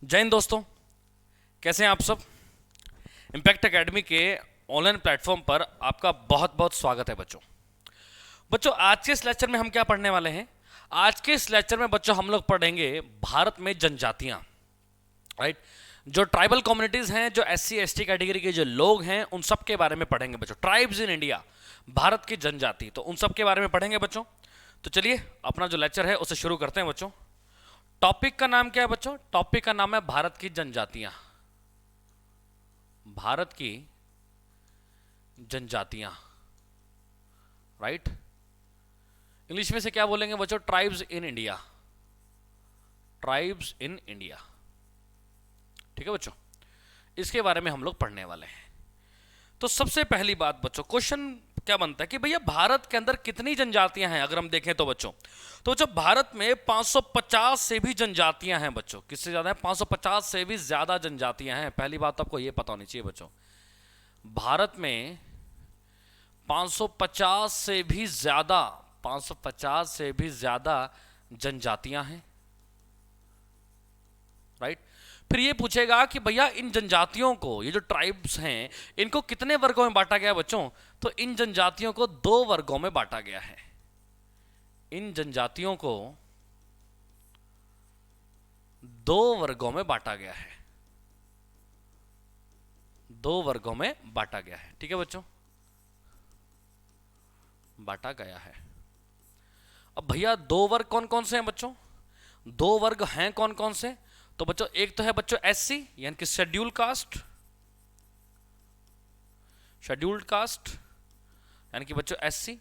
जय हिंद दोस्तों, कैसे हैं आप सब। इम्पैक्ट एकेडमी के ऑनलाइन प्लेटफॉर्म पर आपका बहुत बहुत स्वागत है बच्चों। आज के इस लेक्चर में हम क्या पढ़ने वाले हैं। आज के इस लेक्चर में बच्चों हम लोग पढ़ेंगे भारत में जनजातियां, राइट। जो ट्राइबल कम्युनिटीज हैं, जो SC ST कैटेगरी के जो लोग हैं, उन सब के बारे में पढ़ेंगे बच्चों। ट्राइब्स इन इंडिया, भारत की जनजाति, तो उन सब के बारे में पढ़ेंगे बच्चों। तो चलिए अपना जो लेक्चर है उसे शुरू करते हैं बच्चों। टॉपिक का नाम क्या है बच्चों? टॉपिक का नाम है भारत की जनजातियां। भारत की जनजातियां, राइट। इंग्लिश में से क्या बोलेंगे बच्चों? Tribes in India. Tribes in India, ठीक है बच्चों। इसके बारे में हम लोग पढ़ने वाले हैं। तो सबसे पहली बात बच्चों, क्वेश्चन क्या बनता है कि भैया भारत के अंदर कितनी जनजातियां हैं। अगर हम देखें तो बच्चों भारत में 550 से भी जनजातियां हैं बच्चों। किससे ज्यादा है? 550 से भी ज्यादा जनजातियां हैं। पहली बात तो आपको यह पता होनी चाहिए बच्चों, भारत में 550 से भी ज्यादा 550 से भी ज्यादा जनजातियां हैं, राइट। फिर ये पूछेगा कि भैया इन जनजातियों को, ये जो ट्राइब्स हैं, इनको कितने वर्गों में बांटा गया बच्चों? तो इन जनजातियों को 2 वर्गों में बांटा गया है। इन जनजातियों को 2 वर्गों में बांटा गया है। 2 वर्गों में बांटा गया है, ठीक है बच्चों, बांटा गया है। अब भैया 2 वर्ग कौन कौन से हैं बच्चों? 2 वर्ग हैं कौन कौन से? तो बच्चों एक तो है बच्चों SC यानी कि शेड्यूल कास्ट, शेड्यूल्ड कास्ट यानी कि बच्चों SC,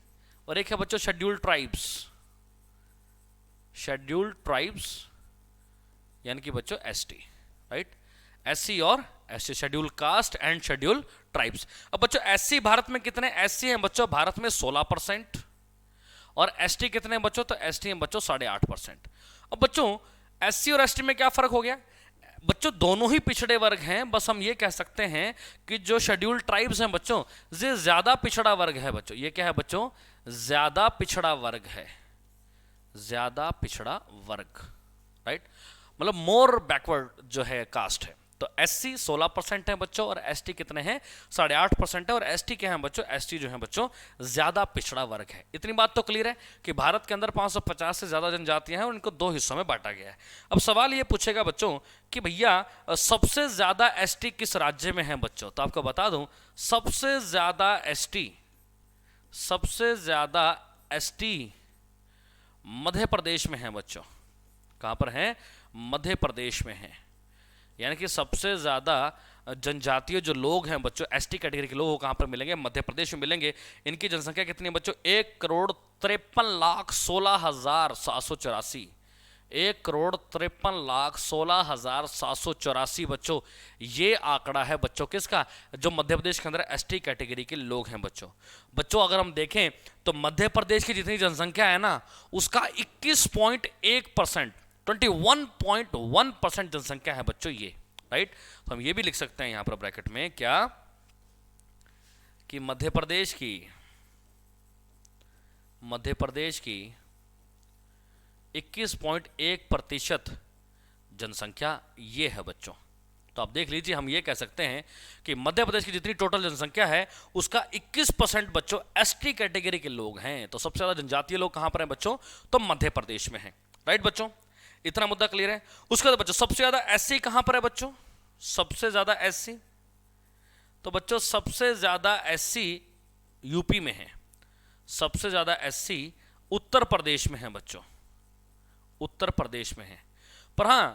और एक है बच्चों शेड्यूल्ड ट्राइब्स, शेड्यूल्ड ट्राइब्स यानी कि बच्चों ST, राइट। SC और ST, schedule caste and schedule tribes. अब बच्चों SC भारत में कितने SC हैं बच्चों? भारत में 16%। और ST कितने बच्चों? तो ST हैं बच्चों 8.5%। अब बच्चों SC और ST में क्या फर्क हो गया बच्चों? दोनों ही पिछड़े वर्ग हैं। बस हम ये कह सकते हैं कि जो शेड्यूल ट्राइब्स हैं बच्चों, ये ज्यादा पिछड़ा वर्ग है बच्चों। ये क्या है बच्चों? ज्यादा पिछड़ा वर्ग है, ज्यादा पिछड़ा वर्ग, राइट। मतलब मोर बैकवर्ड जो है कास्ट है। तो SC 16% है बच्चों, और ST कितने हैं? 8.5% है। और ST क्या है बच्चों? ST जो है बच्चों ज्यादा पिछड़ा वर्ग है। इतनी बात तो क्लियर है कि भारत के अंदर 550 से ज्यादा जनजातियां हैं और इनको 2 हिस्सों में बांटा गया है। अब सवाल ये पूछेगा बच्चों कि भैया सबसे ज्यादा ST किस राज्य में है बच्चों? तो आपको बता दूं, सबसे ज्यादा ST मध्य प्रदेश में है बच्चों। कहां पर है? मध्य प्रदेश में है। यानी कि सबसे ज्यादा जनजातीय जो लोग हैं बच्चों, ST कैटेगरी के लोग कहां पर मिलेंगे? मध्य प्रदेश में मिलेंगे। इनकी जनसंख्या कितनी है बच्चों? 1,53,16,784। 1,53,16,784 बच्चों, ये आंकड़ा है बच्चों किसका? जो मध्य प्रदेश के अंदर ST कैटेगरी के लोग हैं बच्चों अगर हम देखें तो मध्य प्रदेश की जितनी जनसंख्या है ना, उसका 21.1%, 21.1% जनसंख्या है बच्चों ये, राइट। तो हम ये भी लिख सकते हैं यहां पर ब्रैकेट में क्या, कि मध्य प्रदेश की 21.1% जनसंख्या ये है बच्चों। तो आप देख लीजिए, हम ये कह सकते हैं कि मध्य प्रदेश की जितनी टोटल जनसंख्या है उसका 21% बच्चों ST कैटेगरी के लोग हैं। तो सबसे ज्यादा जनजातीय लोग कहां पर हैं बच्चों? तो मध्य प्रदेश में हैं, राइट बच्चों। इतना मुद्दा क्लियर है। उसके बाद बच्चों सबसे ज्यादा SC कहां पर है बच्चों? सबसे ज्यादा SC, तो बच्चों सबसे ज्यादा SC यूपी में है। सबसे ज्यादा SC उत्तर प्रदेश में है बच्चों, उत्तर प्रदेश में है। पर हां,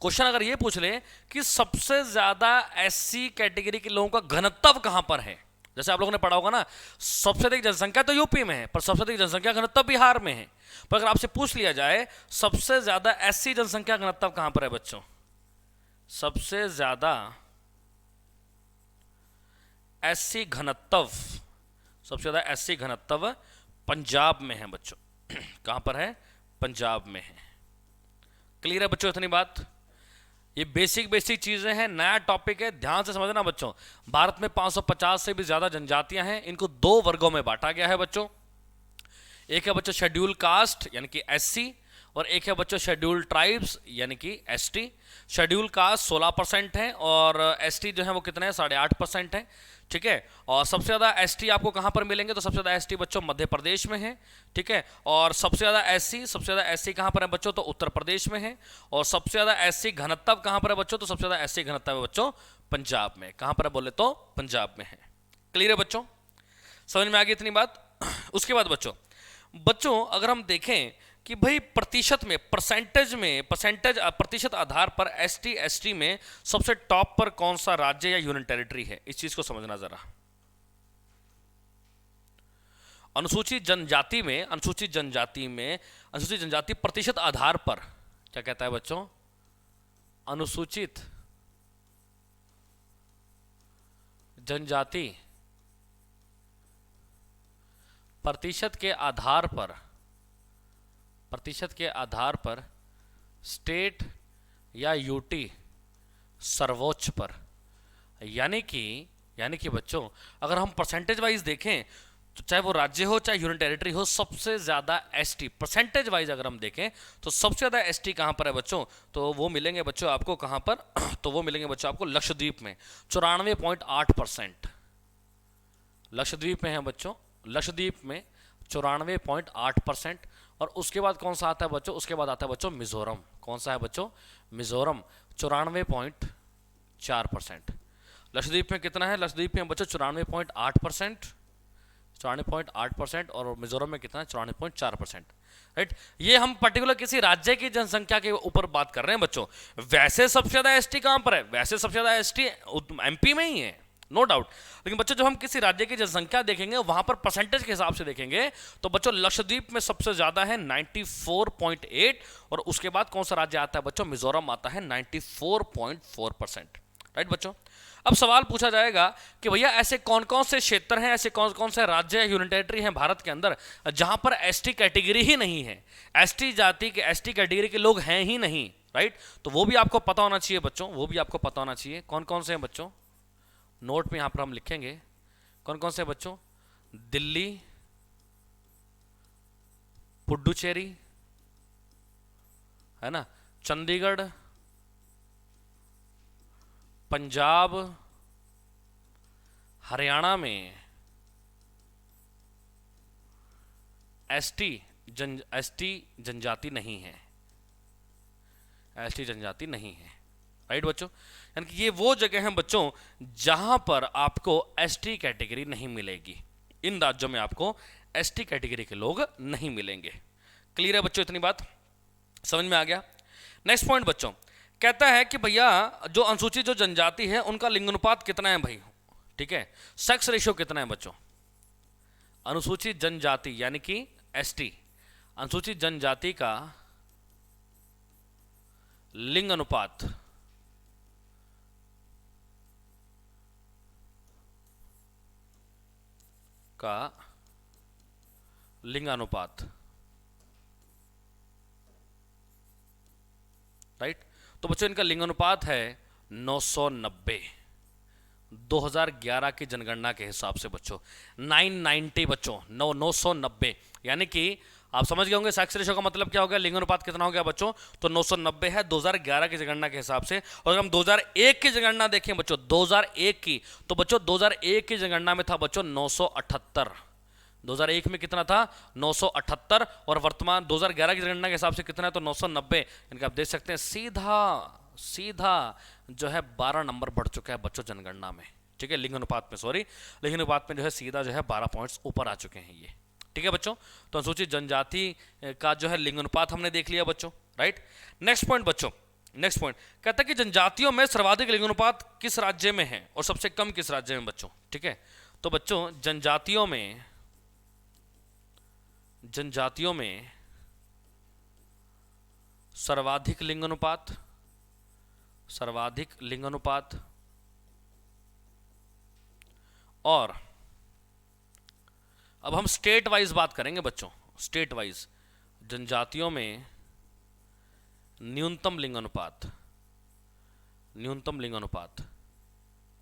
क्वेश्चन अगर ये पूछ ले कि सबसे ज्यादा SC कैटेगरी के लोगों का घनत्व कहां पर है, जैसे आप लोगों ने पढ़ा होगा ना, सबसे अधिक जनसंख्या तो यूपी में है, पर सबसे अधिक जनसंख्या घनत्व बिहार में है। पर अगर आपसे पूछ लिया जाए सबसे ज्यादा SC जनसंख्या घनत्व कहां पर है बच्चों? सबसे ज्यादा SC घनत्व, सबसे ज्यादा SC घनत्व पंजाब में है बच्चों। कहां पर है? पंजाब में है। क्लियर है बच्चों इतनी बात? ये बेसिक चीजें हैं, नया टॉपिक है, ध्यान से समझना बच्चों। भारत में 550 से भी ज्यादा जनजातियां हैं, इनको 2 वर्गों में बांटा गया है बच्चों। एक है बच्चों शेड्यूल कास्ट यानी कि SC, और एक है बच्चों शेड्यूल ट्राइब्स यानी कि एसटी। शेड्यूल कास्ट 16% है और एसटी जो है वो कितने हैं 8.5% है, ठीक है। और सबसे ज़्यादा एसटी आपको कहाँ पर मिलेंगे, तो सबसे ज़्यादा एसटी बच्चों मध्य प्रदेश में है, ठीक है। और सबसे ज़्यादा एससी कहाँ पर है बच्चों, तो उत्तर प्रदेश में है। और सबसे ज़्यादा एससी घनत्व कहाँ पर है बच्चों, तो सबसे ज़्यादा एससी घनत्व है बच्चों पंजाब में। कहाँ पर है बोले तो पंजाब में है। क्लियर है बच्चों, समझ में आ गई इतनी बात। उसके बाद बच्चों अगर हम देखें कि भाई प्रतिशत में, प्रतिशत आधार पर एसटी एसटी में सबसे टॉप पर कौन सा राज्य या यूनियन टेरिटरी है, इस चीज को समझना जरा। अनुसूचित जनजाति प्रतिशत आधार पर क्या कहता है बच्चों, अनुसूचित जनजाति प्रतिशत के आधार पर स्टेट या यूटी सर्वोच्च पर। यानी कि बच्चों अगर हम परसेंटेज वाइज देखें तो चाहे वो राज्य हो चाहे यूनियन टेरिटरी हो, सबसे ज्यादा एसटी परसेंटेज वाइज अगर हम देखें तो सबसे ज्यादा एसटी कहां पर है बच्चों, तो वो मिलेंगे बच्चों आपको कहां पर, तो वो मिलेंगे बच्चों आपको लक्षद्वीप में 94.8%। लक्षद्वीप में है बच्चों, लक्षद्वीप में 94.8%। और उसके बाद कौन सा आता है बच्चों, उसके बाद आता है बच्चों मिजोरम। कौन सा है बच्चों, मिजोरम 94.4%। लक्षद्वीप में कितना है, लक्षद्वीप में बच्चों 94.8% और मिजोरम में कितना है 94.4%। राइट, ये हम पर्टिकुलर किसी राज्य की जनसंख्या के ऊपर बात कर रहे हैं बच्चों। वैसे सबसे ज्यादा एसटी कहां पर है, वैसे सबसे ज्यादा एसटी एमपी में ही है, नो डाउट। लेकिन बच्चों जब हम किसी राज्य की जनसंख्या देखेंगे वहां पर परसेंटेज के हिसाब से देखेंगे तो बच्चों लक्षद्वीप में सबसे ज्यादा है 94.8 और उसके बाद कौन सा राज्य आता है बच्चों, मिजोरम आता है 94.4%। राइट बच्चों, अब सवाल पूछा जाएगा कि भैया ऐसे कौन कौन से क्षेत्र हैं, ऐसे कौन कौन से राज्य यूनियन टेरिटरी हैं भारत के अंदर जहां पर एसटी कैटेगरी ही नहीं है, एसटी जाति के एसटी कैटेगरी के लोग हैं ही नहीं। राइट, तो वो भी आपको पता होना चाहिए बच्चों, वो भी आपको पता होना चाहिए कौन कौन से हैं बच्चों। नोट में यहां पर हम लिखेंगे कौन कौन से बच्चों, दिल्ली, पुडुचेरी है ना, चंडीगढ़, पंजाब, हरियाणा में एसटी जनजाति नहीं है, एसटी जनजाति नहीं है। राइट बच्चों, यानी कि ये वो जगह हैं बच्चों जहां पर आपको एसटी कैटेगरी नहीं मिलेगी। इन राज्यों में आपको एसटी कैटेगरी के लोग नहीं मिलेंगे। क्लियर है बच्चों, इतनी बात समझ में आ गया। नेक्स्ट पॉइंट बच्चों कहता है कि भैया जो अनुसूचित जो जनजाति है उनका लिंगानुपात कितना है भाई, ठीक है, सेक्स रेशियो कितना है बच्चों। अनुसूचित जनजाति यानी कि एसटी, अनुसूचित जनजाति का लिंग अनुपात का लिंगानुपात। राइट, तो बच्चों इनका लिंगानुपात है 990 2011 की जनगणना के हिसाब से बच्चों 990 बच्चों 990। यानी कि आप समझ गए होंगे सेक्स रेशियो का मतलब क्या हो गया, लिंगानुपात कितना हो गया बच्चों, तो 990 है 2011 की जनगणना के हिसाब से। और अगर हम 2001 की जनगणना देखें बच्चों 2001 की, तो बच्चों 2001 की जनगणना में था बच्चों 978। 2001 में कितना था 978 और वर्तमान 2011 की जनगणना के हिसाब से कितना है तो 990। इनका आप देख सकते हैं सीधा जो है 12 नंबर बढ़ चुका है बच्चों जनगणना में, ठीक है, लिंगानुपात में, सॉरी लिंगानुपात में जो है सीधा जो है 12 पॉइंट्स ऊपर आ चुके हैं ये, ठीक है बच्चों। तो अनुसूचित जनजाति का जो है लिंगानुपात हमने देख लिया बच्चों। राइट, नेक्स्ट पॉइंट बच्चों, नेक्स्ट पॉइंट कहता है कि जनजातियों में सर्वाधिक लिंगानुपात किस राज्य में है और सबसे कम किस राज्य में बच्चों, ठीक है। तो बच्चों जनजातियों में सर्वाधिक लिंगानुपात और अब हम स्टेट वाइज बात करेंगे बच्चों, स्टेट वाइज जनजातियों में न्यूनतम लिंगानुपात,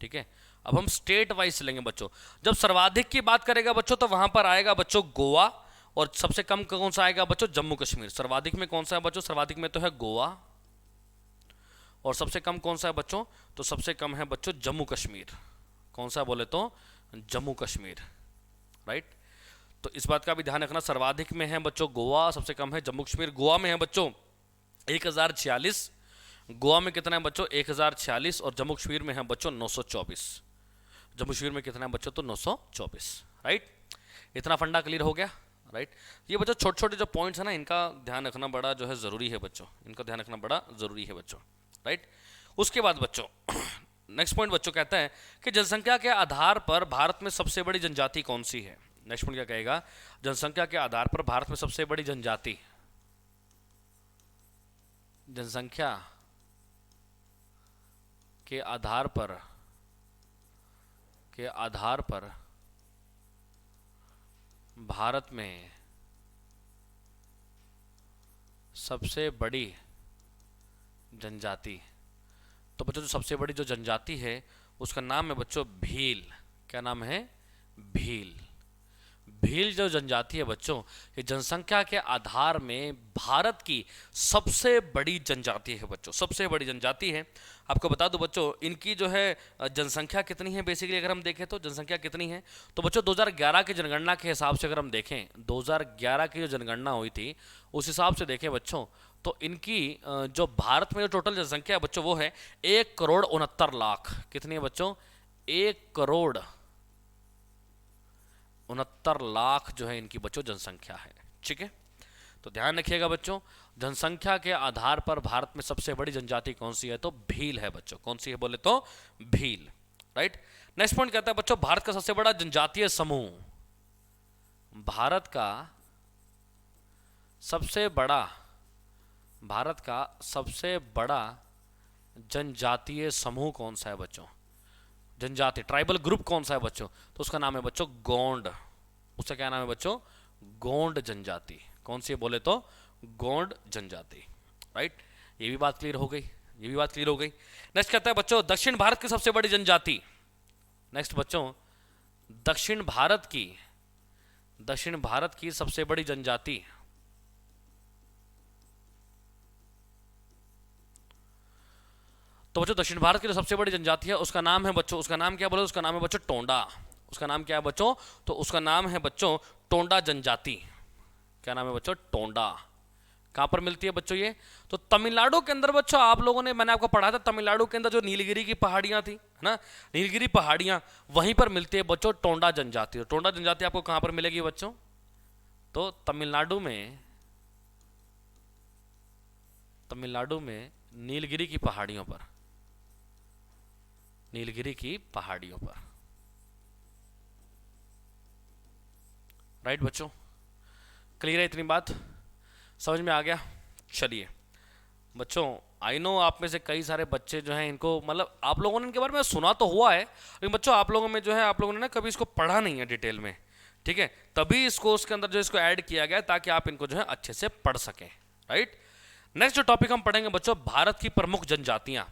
ठीक है। अब हम स्टेट वाइज लेंगे बच्चों, जब सर्वाधिक की बात करेगा बच्चों तो वहां पर आएगा बच्चों गोवा और सबसे कम कौन सा आएगा बच्चों, जम्मू कश्मीर। सर्वाधिक में कौन सा है बच्चों, सर्वाधिक में तो है गोवा, और सबसे कम कौन सा है बच्चों, तो सबसे कम है बच्चों जम्मू कश्मीर। कौन सा बोले तो जम्मू कश्मीर, राइट। तो इस बात का भी ध्यान रखना, सर्वाधिक में है बच्चों गोवा, सबसे कम है जम्मू कश्मीर। गोवा में है बच्चों 1046, गोवा में कितना है बच्चों 1046, और जम्मू कश्मीर में है बच्चों 924। जम्मू कश्मीर में कितना है बच्चों, तो 924, राइट। इतना फंडा क्लियर हो गया, राइट। ये बच्चों छोटे छोटे जो पॉइंट्स है ना, इनका ध्यान रखना बड़ा जो है ज़रूरी है बच्चों, इनका ध्यान रखना बड़ा ज़रूरी है बच्चों, राइट। उसके बाद बच्चों नेक्स्ट पॉइंट बच्चों कहता है कि जनसंख्या के आधार पर भारत में सबसे बड़ी जनजाति कौन सी है। नेक्स्ट पॉइंट क्या कहेगा, जनसंख्या के आधार पर भारत में सबसे बड़ी जनजाति, जनसंख्या के आधार पर भारत में सबसे बड़ी जनजाति, तो बच्चों जो सबसे बड़ी जो जनजाति है उसका नाम है बच्चों भील। क्या नाम है, भील। भील जो जनजाति है बच्चों, ये जनसंख्या के आधार में भारत की सबसे बड़ी जनजाति है बच्चों, सबसे बड़ी जनजाति है। आपको बता दूं बच्चों, इनकी जो है जनसंख्या कितनी है, बेसिकली अगर हम देखें तो जनसंख्या कितनी है, तो बच्चों 2011 की जनगणना के हिसाब से अगर हम देखें, 2011 की जो जनगणना हुई थी उस हिसाब से देखें बच्चों, तो इनकी जो भारत में जो टोटल जनसंख्या है बच्चों वो है 1,69,00,000। कितनी है बच्चों, 1,69,00,000 जो है इनकी बच्चों जनसंख्या है, ठीक है। तो ध्यान रखिएगा बच्चों, जनसंख्या के आधार पर भारत में सबसे बड़ी जनजाति कौन सी है, तो भील है बच्चों। कौन सी है बोले तो भील, राइट। नेक्स्ट पॉइंट कहता है बच्चों, भारत का सबसे बड़ा जनजातीय समूह, भारत का सबसे बड़ा जनजातीय समूह कौन सा है बच्चों, जनजाति ट्राइबल ग्रुप कौन सा है बच्चों, तो उसका नाम है बच्चों गोंड। उसका क्या नाम है बच्चों, गोंड जनजाति। कौन सी है बोले तो गोंड जनजाति, राइट। ये भी बात क्लियर हो गई, ये भी बात क्लियर हो गई। नेक्स्ट कहता है बच्चों, दक्षिण भारत की सबसे बड़ी जनजाति। नेक्स्ट बच्चों, दक्षिण भारत की सबसे बड़ी जनजाति, तो बच्चों दक्षिण भारत की जो सबसे बड़ी जनजाति है उसका नाम है बच्चों, उसका नाम क्या बोले, उसका नाम है बच्चों टोंडा। उसका नाम क्या है बच्चों, तो उसका नाम है बच्चों टोंडा जनजाति। क्या नाम है बच्चों, टोंडा। कहां पर मिलती है बच्चों ये, तो तमिलनाडु के अंदर बच्चों। आप लोगों ने, मैंने आपको पढ़ा था तमिलनाडु के अंदर जो नीलगिरी की पहाड़ियां थी, है ना, नीलगिरी पहाड़ियां, वहीं पर मिलती है बच्चों टोंडा जनजाति। टोंडा जनजाति आपको कहां पर मिलेगी बच्चों, तो तमिलनाडु में नीलगिरी की पहाड़ियों पर, नीलगिरी की पहाड़ियों पर, राइट बच्चों। क्लियर है, इतनी बात समझ में आ गया। चलिए बच्चों, आई नो आप में से कई सारे बच्चे जो हैं इनको, मतलब आप लोगों ने इनके बारे में सुना तो हुआ है, लेकिन बच्चों आप लोगों में जो है, आप लोगों ने ना कभी इसको पढ़ा नहीं है डिटेल में, ठीक है। तभी इसको उसके अंदर जो इसको ऐड किया गया ताकि आप इनको जो है अच्छे से पढ़ सकें, राइट। नेक्स्ट जो टॉपिक हम पढ़ेंगे बच्चों, भारत की प्रमुख जनजातियां।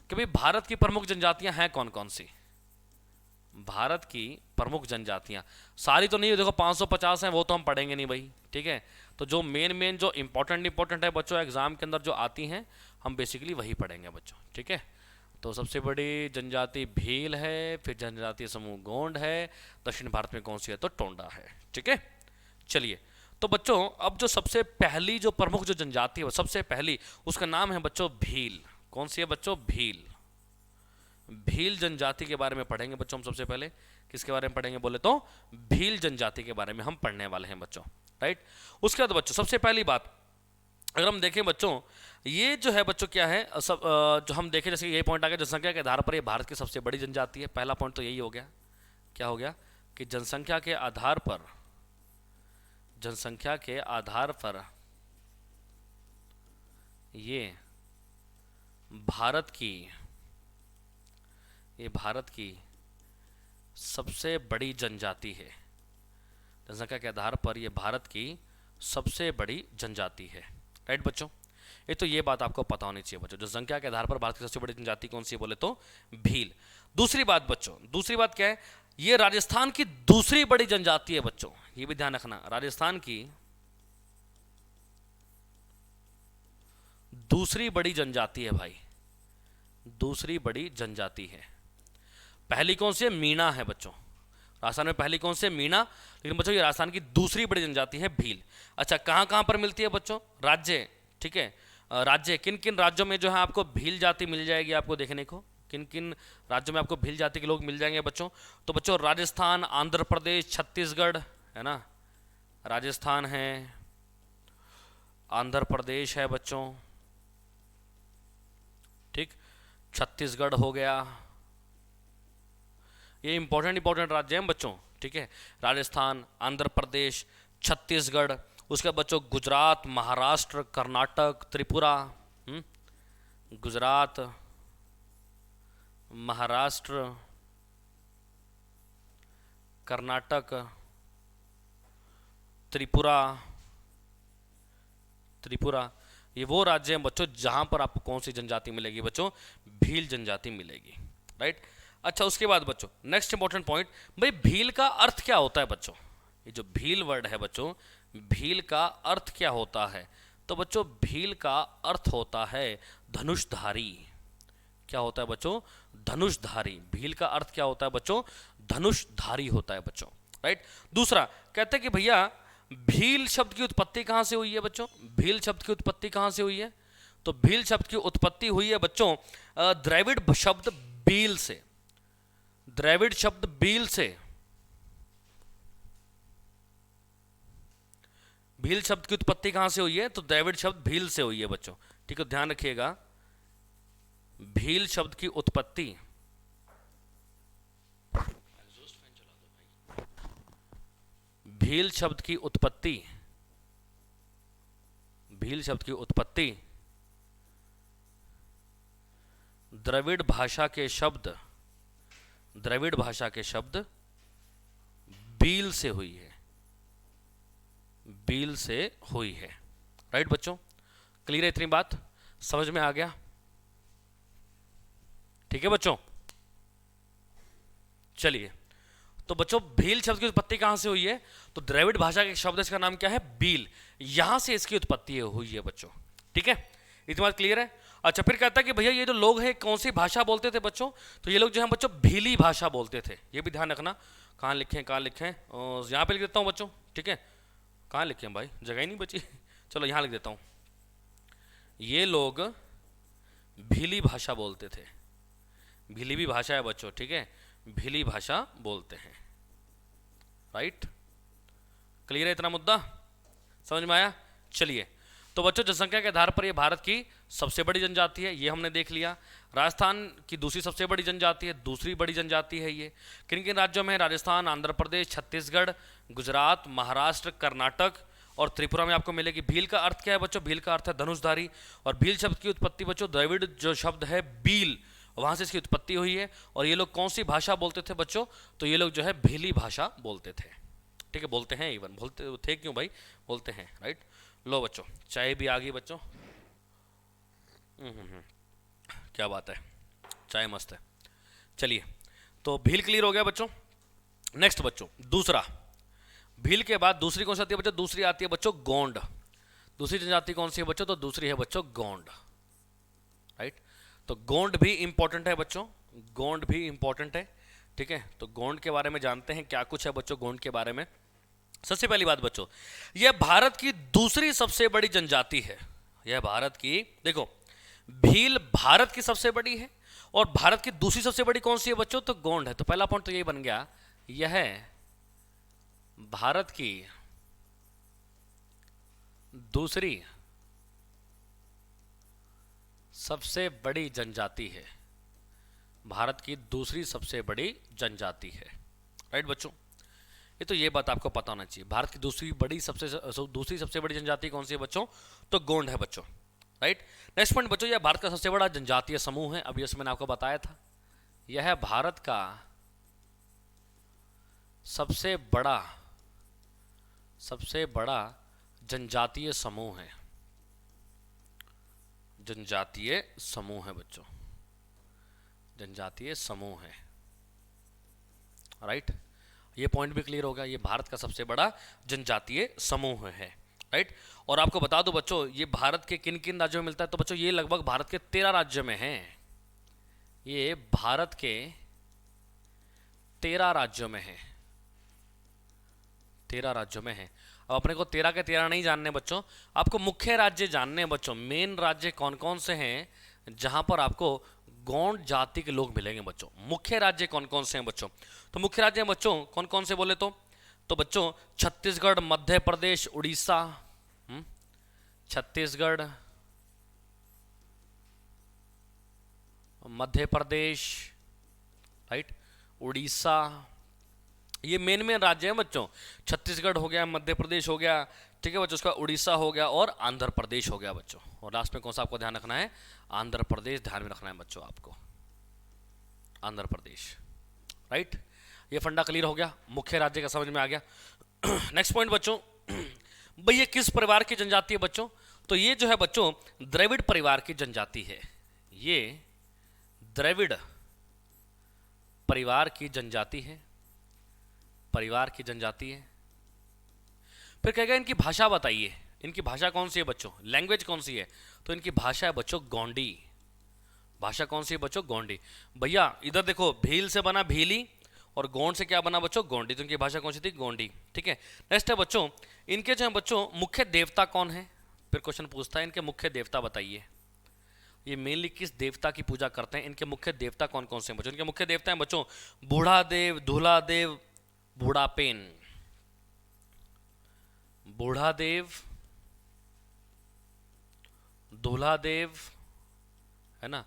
कि भाई भारत की प्रमुख जनजातियां हैं कौन कौन सी, भारत की प्रमुख जनजातियां सारी तो नहीं, देखो 550 हैं, वो तो हम पढ़ेंगे नहीं भाई, ठीक है। तो जो मेन जो इंपॉर्टेंट है बच्चों एग्जाम के अंदर जो आती हैं, हम बेसिकली वही पढ़ेंगे बच्चों, ठीक है। तो सबसे बड़ी जनजाति भील है, फिर जनजातीय समूह गोंड है, दक्षिण भारत में कौन सी है, तो टोंडा है, ठीक है। चलिए, तो बच्चों अब जो सबसे पहली जो प्रमुख जो जनजाति है, सबसे पहली, उसका नाम है बच्चों भील। कौन सी है बच्चों, भील। भील जनजाति के बारे में पढ़ेंगे बच्चों हम सबसे पहले। किसके बारे में पढ़ेंगे बोले तो भील जनजाति के बारे में हम पढ़ने वाले हैं बच्चों, राइट। उसके बाद बच्चों सबसे पहली बात अगर हम देखें बच्चों, ये जो है बच्चों क्या है, सब जो हम देखें, जैसे ये पॉइंट आ गया जनसंख्या के आधार पर ये भारत की सबसे बड़ी जनजाति है। पहला पॉइंट तो यही हो गया, क्या हो गया कि जनसंख्या के आधार पर ये भारत की सबसे बड़ी जनजाति है। जनसंख्या के आधार पर ये भारत की सबसे बड़ी जनजाति है, राइट बच्चों। ये तो ये बात आपको पता होनी चाहिए बच्चों, जनसंख्या के आधार पर भारत की सबसे बड़ी जनजाति कौन सी है बोले तो भील। दूसरी बात बच्चों, दूसरी बात क्या है, ये राजस्थान की दूसरी बड़ी जनजाति है बच्चों, ये भी ध्यान रखना, राजस्थान की दूसरी बड़ी जनजाति है भाई, दूसरी बड़ी जनजाति है। पहली कौन सी है? मीणा है बच्चों। राजस्थान में पहली कौन सी है? मीणा। लेकिन बच्चों ये राजस्थान की दूसरी बड़ी जनजाति है भील। अच्छा, कहाँ कहाँ पर मिलती है बच्चों? राज्य, ठीक है, राज्य किन किन राज्यों में जो है आपको भील जाति मिल जाएगी आपको देखने को, किन किन राज्यों में आपको भील जाति के लोग मिल जाएंगे बच्चों? तो बच्चों राजस्थान, आंध्र प्रदेश, छत्तीसगढ़, है ना, राजस्थान है, आंध्र प्रदेश है बच्चों, ठीक, छत्तीसगढ़ हो गया, ये इंपॉर्टेंट राज्य हैं बच्चों, ठीक है, राजस्थान, आंध्र प्रदेश, छत्तीसगढ़, उसके बाद बच्चों गुजरात, महाराष्ट्र, कर्नाटक, त्रिपुरा, गुजरात, महाराष्ट्र, कर्नाटक, त्रिपुरा, त्रिपुरा, ये वो राज्य हैं बच्चों जहां पर आपको कौन सी जनजाति मिलेगी बच्चों? भील जनजाति मिलेगी, राइट। अच्छा, उसके बाद बच्चों नेक्स्ट इंपॉर्टेंट पॉइंट, भाई भील का अर्थ क्या होता है बच्चों? ये जो भील वर्ड है बच्चों, भील का अर्थ क्या होता है? तो बच्चों भील का अर्थ होता है धनुषधारी। क्या होता है बच्चों? धनुषधारी। भील का अर्थ क्या होता है बच्चों? धनुषधारी होता है बच्चों, राइट। दूसरा कहते हैं कि भैया भील शब्द की उत्पत्ति कहां से हुई है बच्चों? भील शब्द की उत्पत्ति कहां से हुई है? तो भील शब्द की उत्पत्ति हुई है बच्चों द्रविड़ शब्द बील से, द्रविड़ शब्द बील से, भील शब्द की उत्पत्ति कहां से हुई है? तो द्रविड़ शब्द भील से हुई है बच्चों, ठीक है, ध्यान रखिएगा। भील शब्द की उत्पत्ति, भील शब्द की उत्पत्ति, भील शब्द की उत्पत्ति द्रविड़ भाषा के शब्द, द्रविड़ भाषा के शब्द बील से हुई है, बील से हुई है, राइट बच्चों। क्लियर है इतनी बात? समझ में आ गया? ठीक है बच्चों, चलिए। तो बच्चों भील शब्द की उत्पत्ति कहां से हुई है? तो द्रविड़ भाषा के शब्द, इसका नाम क्या है? बील, यहां से इसकी उत्पत्ति हुई है बच्चों, ठीक है, इतनी बात क्लियर है। अच्छा, फिर कहता है कि भैया ये जो लोग हैं कौन सी भाषा बोलते थे बच्चों? तो ये लोग जो है बच्चों भीली भाषा बोलते थे, ये भी ध्यान रखना। कहाँ लिखें, कहाँ लिखें? यहाँ पे लिख देता हूँ बच्चों, ठीक है, कहाँ लिखें भाई, जगह ही नहीं बची चलो यहाँ लिख देता हूँ। ये लोग भीली भाषा बोलते थे, भीली भी भाषा है बच्चों, ठीक है, भीली भाषा बोलते हैं, राइट। क्लियर है इतना मुद्दा? समझ में आया? चलिए, तो बच्चों जनसंख्या के आधार पर ये भारत की सबसे बड़ी जनजाति है, ये हमने देख लिया। राजस्थान की दूसरी सबसे बड़ी जनजाति है, दूसरी बड़ी जनजाति है ये। किन किन राज्यों में? राजस्थान, आंध्र प्रदेश, छत्तीसगढ़, गुजरात, महाराष्ट्र, कर्नाटक और त्रिपुरा में आपको मिलेगी। भील का अर्थ क्या है बच्चों? भील का अर्थ है धनुषधारी। और भील शब्द की उत्पत्ति बच्चों द्रविड़ जो शब्द है बील, वहां से इसकी उत्पत्ति हुई है। और ये लोग कौन सी भाषा बोलते थे बच्चों? तो ये लोग जो है भीली भाषा बोलते थे, ठीक है, बोलते हैं, इवन बोलते थे क्यों भाई, बोलते हैं, राइट। लो बच्चों चाय भी आ गई बच्चों, क्या बात है, चाय मस्त है। चलिए, तो भील क्लियर हो गया बच्चों। नेक्स्ट बच्चों दूसरा, भील के बाद दूसरी कौन सी आती है बच्चों? दूसरी आती है बच्चों गोंड। दूसरी जनजाति कौन सी है बच्चों? तो दूसरी है बच्चों गोंड, राइट। तो गोंड भी इंपॉर्टेंट है बच्चों, गोंड भी इंपॉर्टेंट है, ठीक है। तो गोंड के बारे में जानते हैं क्या कुछ है बच्चों गोंड के बारे में। सबसे पहली बात बच्चों, यह भारत की दूसरी सबसे बड़ी जनजाति है। यह भारत की, देखो भील भारत की सबसे बड़ी है और भारत की दूसरी सबसे बड़ी कौन सी है बच्चों? तो गोंड है। तो पहला पॉइंट तो यही बन गया, यह भारत की दूसरी सबसे बड़ी जनजाति है, भारत की दूसरी सबसे बड़ी जनजाति है, राइट बच्चों। ये तो ये बात आपको पता होना चाहिए, भारत की दूसरी सबसे बड़ी जनजाति कौन सी है बच्चों? तो गोंड है बच्चों, राइट। नेक्स्ट पॉइंट बच्चों, यह भारत का सबसे बड़ा जनजातीय समूह है, अभी मैंने आपको बताया था, यह है भारत का सबसे बड़ा जनजातीय समूह है, जनजातीय समूह है बच्चों, जनजातीय समूह है, राइट। ये पॉइंट भी क्लियर होगा, ये भारत का सबसे बड़ा जनजातीय समूह है, राइट। और आपको बता दो बच्चों, ये भारत के किन किन राज्यों में मिलता है, तो बच्चों ये लगभग भारत के 13 राज्यों में है। ये भारत के 13 राज्यों में है, 13 राज्यों में है। अब अपने को 13 के 13 नहीं जानने बच्चों, आपको मुख्य राज्य जानने हैं बच्चों। मेन राज्य कौन कौन से हैं जहां पर आपको गौंड जाति के लोग मिलेंगे बच्चों। मुख्य राज्य कौन कौन से हैं बच्चों, तो मुख्य राज्य बच्चों कौन कौन से बोले तो बच्चों छत्तीसगढ़, मध्य प्रदेश, उड़ीसा, छत्तीसगढ़, मध्य प्रदेश, राइट, उड़ीसा, ये मेन मेन राज्य हैं बच्चों। छत्तीसगढ़ हो गया, मध्य प्रदेश हो गया, ठीक है बच्चों, उसका उड़ीसा हो गया और आंध्र प्रदेश हो गया बच्चों। और लास्ट में कौन सा आपको ध्यान रखना है, आंध्र प्रदेश ध्यान में रखना है बच्चों आपको, आंध्र प्रदेश, राइट। ये फंडा क्लियर हो गया, मुख्य राज्य का समझ में आ गया। नेक्स्ट पॉइंट बच्चों, भाई ये किस परिवार की जनजाति है बच्चों, तो ये जो है बच्चों द्रविड़ परिवार की जनजाति है। ये द्रविड़ परिवार की जनजाति है, परिवार की जनजाति है। फिर कहेगा इनकी भाषा बताइए, इनकी भाषा कौन सी है बच्चों, लैंग्वेज कौन सी है, तो इनकी भाषा है बच्चों गोंडी। भाषा कौन सी है बच्चों, गोंडी। भैया इधर देखो, भील से बना भीली और गोंड से क्या बना बच्चों, गोंडी, तो इनकी भाषा कौन सी थी, गोंडी, ठीक है। नेक्स्ट है बच्चों, इनके जो है बच्चों मुख्य देवता कौन है, फिर क्वेश्चन पूछता है इनके मुख्य देवता बताइए। ये मेनली किस देवता की पूजा करते हैं, इनके मुख्य देवता कौन कौन से हैं बच्चों। इनके मुख्य देवता हैं बच्चों बूढ़ा देव, दूल्हा देव, बूढ़ापेन, बूढ़ा देव, दूल्हा देव, है ना,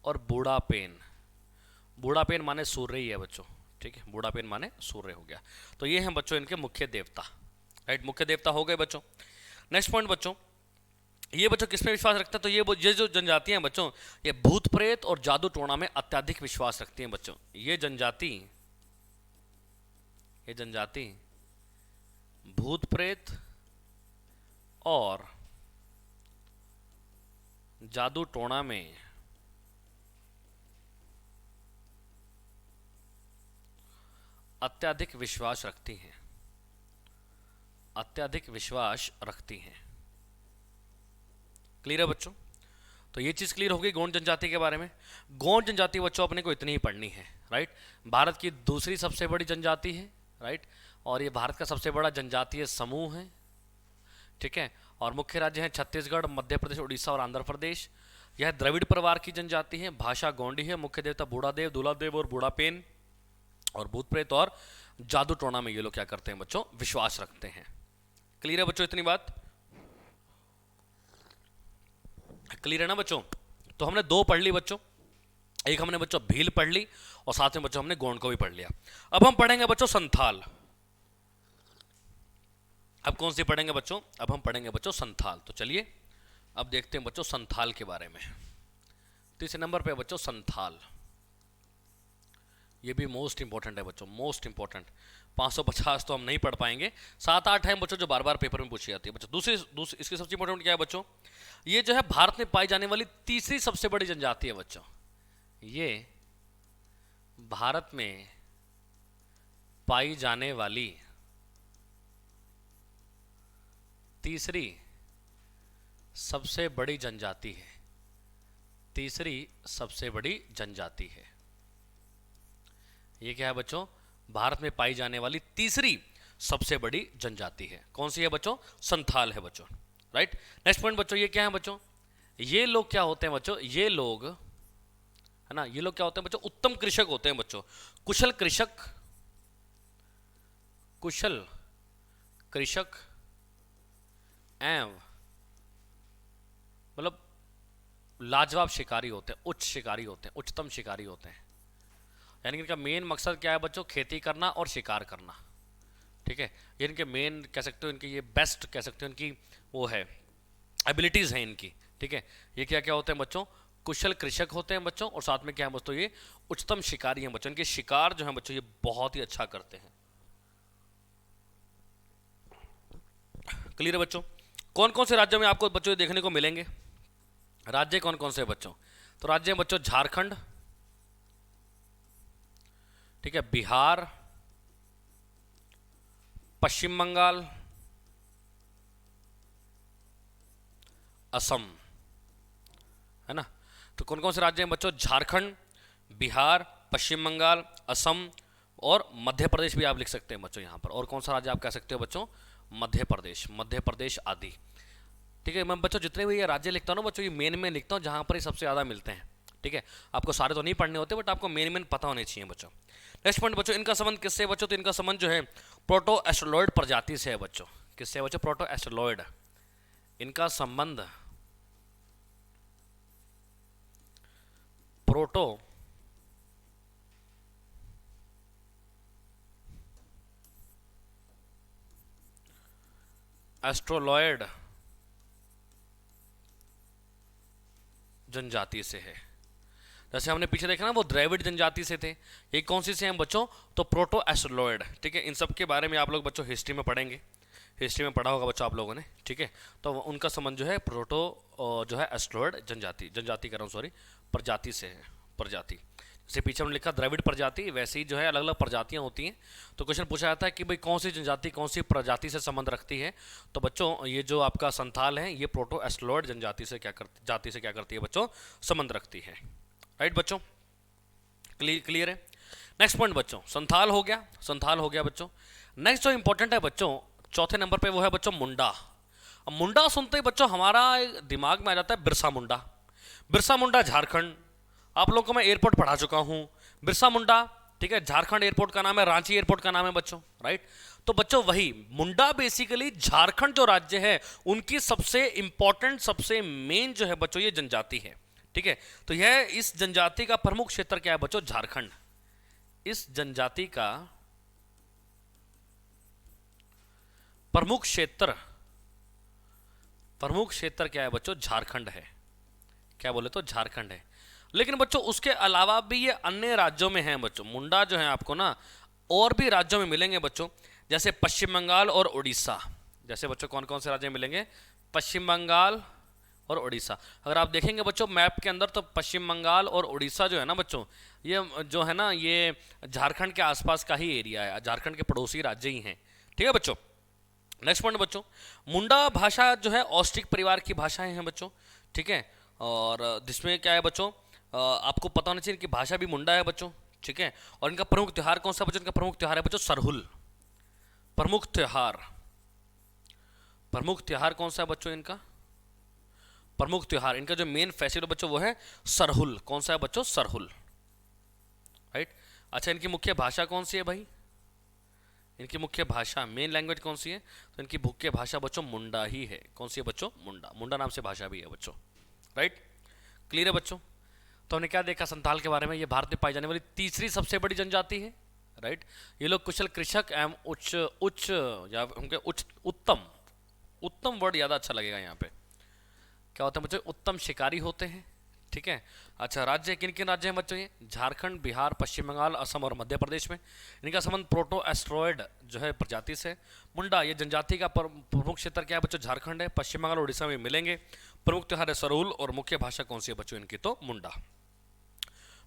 और बूढ़ापेन। बूढ़ापेन माने सूर्य ही है बच्चों, ठीक है, बूढ़ापेन माने सूर्य हो गया। तो ये हैं बच्चों इनके मुख्य देवता, राइट, मुख्य देवता हो गए बच्चों। नेक्स्ट पॉइंट बच्चों, ये बच्चों किस में विश्वास रखते हैं, तो ये जो जनजातियां हैं बच्चों, ये भूत प्रेत और जादू टोना में अत्यधिक विश्वास रखती हैं बच्चों। ये जनजाति भूत प्रेत और जादू टोना में अत्यधिक विश्वास रखती हैं, अत्यधिक विश्वास रखती हैं। क्लियर है बच्चों, तो ये चीज क्लियर होगी गोंड जनजाति के बारे में। गोंड जनजाति बच्चों अपने को इतनी ही पढ़नी है, राइट। भारत की दूसरी सबसे बड़ी जनजाति है, राइट, और ये भारत का सबसे बड़ा जनजातीय समूह है, ठीक है। और मुख्य राज्य हैं छत्तीसगढ़, मध्य प्रदेश, उड़ीसा और आंध्र प्रदेश। यह द्रविड़ परिवार की जनजाति है, भाषा गोंडी है, मुख्य देवता बूढ़ा देव, दूल्हा देव और बूढ़ापेन, और भूत प्रेत और जादू टोना में ये लोग क्या करते हैं बच्चों, विश्वास रखते हैं। क्लियर है बच्चों, इतनी बात क्लियर है ना बच्चों। तो हमने दो पढ़ ली बच्चों, एक हमने बच्चों भील पढ़ ली और साथ में बच्चों हमने गोंड को भी पढ़ लिया। अब हम पढ़ेंगे बच्चों संथाल। अब कौन सी पढ़ेंगे बच्चों, अब हम पढ़ेंगे बच्चों संथाल। तो चलिए अब देखते हैं बच्चों संथाल के बारे में। तीसरे नंबर पे बच्चों संथाल, ये भी मोस्ट इंपॉर्टेंट है बच्चों, मोस्ट इंपॉर्टेंट। 550 तो हम नहीं पढ़ पाएंगे, 7-8 है बच्चों जो बार बार पेपर में पूछी जाती है बच्चों। दूसरी इसकी सबसे इंपॉर्टेंट क्या है बच्चों, ये जो है भारत में पाई जाने वाली तीसरी सबसे बड़ी जनजाति है बच्चों। ये भारत में पाई जाने वाली तीसरी सबसे बड़ी जनजाति है, तीसरी सबसे बड़ी जनजाति है। ये क्या है बच्चों, भारत में पाई जाने वाली तीसरी सबसे बड़ी जनजाति है। कौन सी है बच्चों, संथाल है बच्चों, राइट। नेक्स्ट पॉइंट बच्चों, ये क्या है बच्चों, ये लोग क्या होते हैं बच्चों, ये लोग है ना, ये लोग क्या होते हैं बच्चों, उत्तम कृषक होते हैं बच्चों, कुशल कृषक, कुशल कृषक एवं मतलब लाजवाब शिकारी होते हैं, उच्च शिकारी होते हैं, उच्चतम शिकारी होते हैं। यानी कि इनका मेन मकसद क्या है बच्चों, खेती करना और शिकार करना, ठीक है। ये इनके मेन कह सकते हो, इनके ये बेस्ट कह सकते हो, इनकी वो है एबिलिटीज हैं इनकी, ठीक है। ये क्या क्या होते हैं बच्चों, कुशल कृषक होते हैं बच्चों, और साथ में क्या है बच्चों, ये उच्चतम शिकारी हैं बच्चों। इनके शिकार जो है बच्चों ये बहुत ही अच्छा करते हैं। क्लियर है बच्चों। कौन कौन से राज्यों में आपको बच्चों देखने को मिलेंगे, राज्य कौन कौन से बच्चों, तो राज्य बच्चों झारखंड, ठीक है, बिहार, पश्चिम बंगाल, असम, है ना। तो कौन कौन से राज्य हैं बच्चों? झारखंड, बिहार, पश्चिम बंगाल, असम और मध्य प्रदेश भी आप लिख सकते हैं बच्चों यहाँ पर। और कौन सा राज्य आप कह सकते हो बच्चों? मध्य प्रदेश, मध्य प्रदेश आदि। ठीक है, मैं बच्चों जितने भी ये राज्य लिखता हूँ ना बच्चों, ये मेन में लिखता हूँ जहाँ पर ये सबसे ज़्यादा मिलते हैं। ठीक है, आपको सारे तो नहीं पढ़ने होते, बट आपको मेन पता होने चाहिए बच्चों। नेक्स्ट पॉइंट बच्चों, इनका संबंध किससे है बच्चों? तो इनका संबंध जो है प्रोटो एस्ट्रोलॉयड प्रजाति से है बच्चों। किससे है बच्चों? प्रोटो एस्ट्रोलॉयड। इनका संबंध प्रोटो एस्ट्रोलॉयड जनजाति से है। जैसे हमने पीछे देखा ना, वो द्रविड़ जनजाति से थे। ये कौन सी से हैं बच्चों? तो प्रोटो एस्ट्रोलॉयड। ठीक है, इन सब के बारे में आप लोग बच्चों हिस्ट्री में पढ़ेंगे, हिस्ट्री में पढ़ा होगा बच्चों आप लोगों ने। ठीक है, तो उनका संबंध जो है प्रोटो जो है एस्ट्रोलॉयड जनजाति, जनजाति कर रहा हूँ सॉरी, प्रजाति से है। प्रजाति जैसे पीछे हमने लिखा द्रविड़ प्रजाति, वैसे ही जो है अलग अलग प्रजातियां होती हैं। तो क्वेश्चन पूछा जाता है कि भाई कौन सी जनजाति कौन सी प्रजाति से संबंध रखती है? तो बच्चों ये जो आपका संथाल है, ये प्रोटो एस्ट्रोलॉयड जनजाति से क्या करती, जाति से क्या करती है बच्चों? संबंध रखती है। राइट बच्चों, क्लियर है। नेक्स्ट पॉइंट बच्चों, संथाल हो गया, संथाल हो गया बच्चों। नेक्स्ट जो इंपॉर्टेंट है बच्चों, चौथे नंबर पे, वो है बच्चों मुंडा। अब मुंडा सुनते ही बच्चों हमारा दिमाग में आ जाता है बिरसा मुंडा। बिरसा मुंडा झारखंड, आप लोगों को मैं एयरपोर्ट पढ़ा चुका हूं। बिरसा मुंडा, ठीक है, झारखंड एयरपोर्ट का नाम है, रांची एयरपोर्ट का नाम है बच्चों। राइट, तो बच्चों वही मुंडा बेसिकली झारखंड जो राज्य है उनकी सबसे इंपॉर्टेंट, सबसे मेन जो है बच्चों ये जनजाति है। ठीक है, तो यह इस जनजाति का प्रमुख क्षेत्र क्या है बच्चों? झारखंड। इस जनजाति का प्रमुख क्षेत्र, प्रमुख क्षेत्र क्या है बच्चों? झारखंड है। क्या बोले तो झारखंड है। लेकिन बच्चों उसके अलावा भी ये अन्य राज्यों में हैं बच्चों। मुंडा जो है आपको ना और भी राज्यों में मिलेंगे बच्चों, जैसे पश्चिम बंगाल और उड़ीसा। जैसे बच्चों कौन कौन से राज्य मिलेंगे? पश्चिम बंगाल और उड़ीसा। अगर आप देखेंगे बच्चों मैप के अंदर, तो पश्चिम बंगाल और उड़ीसा जो है ना बच्चों, ये जो है ना ये झारखंड के आसपास का ही एरिया है, झारखंड के पड़ोसी राज्य ही हैं। ठीक है बच्चों, नेक्स्ट पॉइंट बच्चों, मुंडा भाषा जो है ऑस्ट्रिक परिवार की भाषाएं हैं बच्चों। ठीक है, और जिसमें क्या है बच्चों, आपको पता होना चाहिए कि भाषा भी मुंडा है बच्चों। ठीक है, और इनका प्रमुख त्योहार कौन सा बच्चों? इनका प्रमुख त्योहार है बच्चों सरहुल। प्रमुख त्योहार, प्रमुख त्योहार कौन सा है बच्चों इनका? प्रमुख त्योहार, इनका जो मेन फेस्टिवल बच्चों वो है सरहुल। कौन सा है बच्चों? सरहुल। राइट, अच्छा इनकी मुख्य भाषा कौन सी है भाई? इनकी मुख्य भाषा, मेन लैंग्वेज कौन सी है? तो इनकी मुख्य भाषा बच्चों मुंडा ही है। कौन सी है बच्चों? मुंडा। मुंडा नाम से भाषा भी है बच्चों। राइट, क्लियर है बच्चों। तो हमने क्या देखा संथाल के बारे में? ये भारत में पाई जाने वाली तीसरी सबसे बड़ी जनजाति है। राइट, ये लोग कुशल कृषक एवं उच्च उच्च या उनके उच्च उत्तम, उत्तम वर्ड ज़्यादा अच्छा लगेगा यहाँ पे। क्या होते हैं बच्चों? उत्तम शिकारी होते हैं। ठीक है, अच्छा राज्य किन किन राज्य हैं बच्चों? ये झारखंड, बिहार, पश्चिम बंगाल, असम और मध्य प्रदेश में। इनका संबंध प्रोटो एस्ट्रॉयड जो है प्रजाति से। मुंडा ये जनजाति का प्रमुख क्षेत्र क्या है बच्चों? झारखंड है। पश्चिम बंगाल उड़ीसा में मिलेंगे। प्रमुख त्योहार है सरहुल। और मुख्य भाषा कौन सी है बच्चों इनकी? तो मुंडा।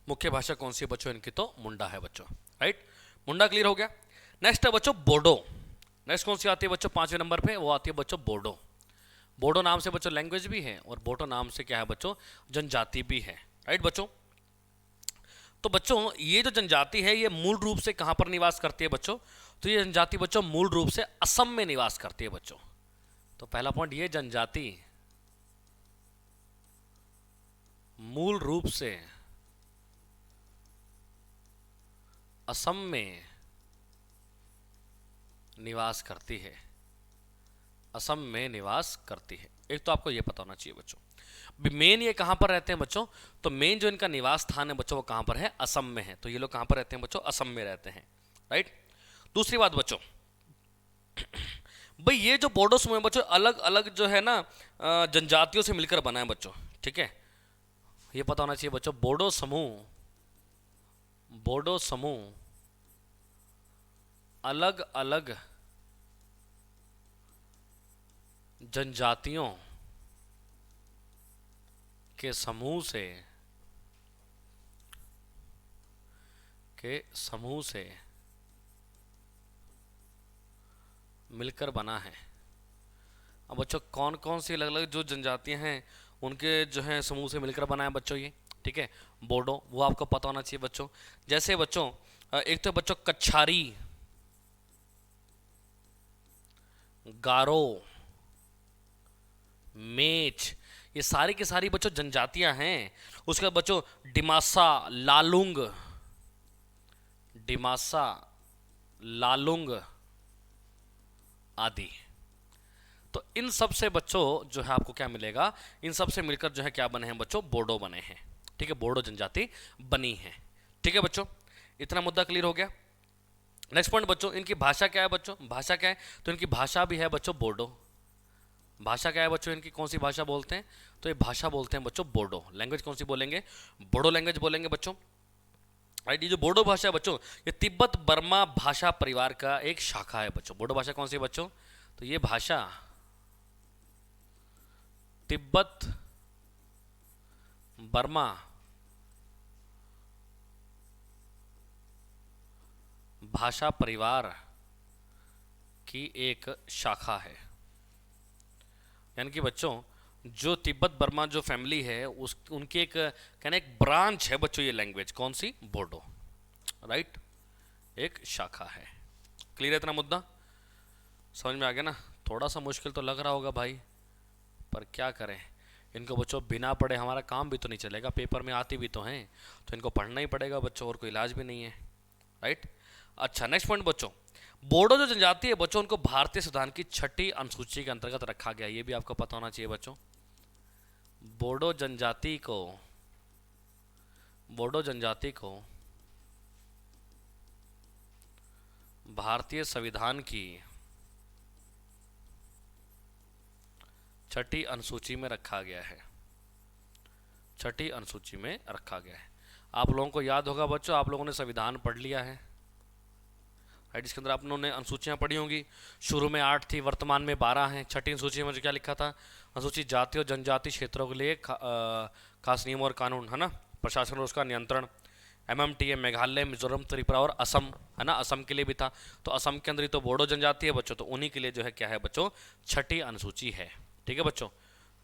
मुख्य भाषा कौन सी है बच्चों इनकी? तो मुंडा है बच्चों। राइट, मुंडा क्लियर हो गया। नेक्स्ट है बच्चों बोडो। नेक्स्ट कौन सी आती है बच्चों? 5वें नंबर पे वो आती है बच्चों बोडो। बोडो नाम से बच्चों लैंग्वेज भी है और बोडो नाम से क्या है बच्चों? जनजाति भी है। राइट बच्चों, तो बच्चों ये जो जनजाति है ये मूल रूप से कहां पर निवास करती है बच्चों? तो ये जनजाति बच्चों मूल रूप से असम में निवास करती है बच्चों। तो पहला पॉइंट, ये जनजाति मूल रूप से असम में निवास करती है। असम में निवास करती है, एक तो आपको ये पता होना चाहिए बच्चों। मेन ये कहां पर रहते हैं बच्चों? तो मेन जो इनका निवास स्थान है बच्चों वो कहां पर है? असम में है। तो ये लोग कहां पर रहते हैं बच्चों? असम में रहते हैं। राइट, दूसरी बात बच्चों, भाई ये जो बोडो समूह है बच्चों अलग अलग जो है ना जनजातियों से मिलकर बना है बच्चों। ठीक है, ये पता होना चाहिए बच्चों, बोडो समूह, बोडो समूह अलग अलग जनजातियों के समूह से मिलकर बना है। अब बच्चों कौन कौन सी अलग अलग जो जनजातियां हैं उनके जो है समूह से मिलकर बना है बच्चों ये, ठीक है। बोडो वो आपको पता होना चाहिए बच्चों। जैसे बच्चों एक तो बच्चों कच्छारी, गारो, मेच, ये सारी की सारी बच्चों जनजातियां हैं। उसके बाद बच्चों डिमासा, लालुंग, डिमासा, लालुंग आदि। तो इन सब से बच्चों जो है आपको क्या मिलेगा, इन सब से मिलकर जो है क्या बने हैं बच्चों, बोडो बने हैं, ठीक है। बोडो जनजाति बनी है, ठीक है बच्चों। इतना मुद्दा क्लियर हो गया। नेक्स्ट पॉइंट बच्चों, इनकी भाषा क्या है बच्चों, भाषा क्या है, तो इनकी भाषा भी है बच्चों बोडो। भाषा क्या है बच्चों इनकी, कौन सी भाषा बोलते हैं, तो ये भाषा बोलते हैं बच्चों बोडो। लैंग्वेज कौन सी बोलेंगे, बोडो लैंग्वेज बोलेंगे बच्चों, राइट। ये जो बोडो भाषा है बच्चों, ये तिब्बत बर्मा भाषा परिवार का एक शाखा है बच्चों। बोडो भाषा कौन सी है बच्चों, तो ये भाषा तिब्बत बर्मा भाषा परिवार की एक शाखा है। यानी कि बच्चों जो तिब्बत बर्मा जो फैमिली है उस उनकी एक कहना एक ब्रांच है बच्चों ये लैंग्वेज, कौन सी, बोडो, राइट, एक शाखा है। क्लियर है इतना मुद्दा, समझ में आ गया ना। थोड़ा सा मुश्किल तो लग रहा होगा भाई, पर क्या करें, इनको बच्चों बिना पढ़े हमारा काम भी तो नहीं चलेगा, पेपर में आती भी तो हैं, तो इनको पढ़ना ही पड़ेगा बच्चों, और कोई इलाज भी नहीं है, राइट। अच्छा नेक्स्ट पॉइंट बच्चों, बोडो जो जनजाति है बच्चों उनको भारतीय संविधान की 6ठी अनुसूची के अंतर्गत रखा गया, ये भी आपको पता होना चाहिए बच्चों। बोडो जनजाति को भारतीय संविधान की 6ठी अनुसूची में रखा गया है, 6ठी अनुसूची में रखा गया है। आप लोगों को याद होगा बच्चों, आप लोगों ने संविधान पढ़ लिया है, राइट। इसके अंदर आप लोगों ने अनुसूचियां पढ़ी होंगी, शुरू में 8 थी, वर्तमान में 12 हैं। 6ठी अनुसूची में जो क्या लिखा था, अनुसूचित जाति और जनजाति क्षेत्रों के लिए खास नियम और कानून, है ना, प्रशासन और उसका नियंत्रण, MMTM मेघालय, मिजोरम, त्रिपुरा और असम, है ना, असम के लिए भी था। तो असम के अंदर ही तो बोडो जनजाति है बच्चों, तो उन्हीं के लिए जो है क्या है बच्चों, 6ठी अनुसूची है, ठीक है बच्चों।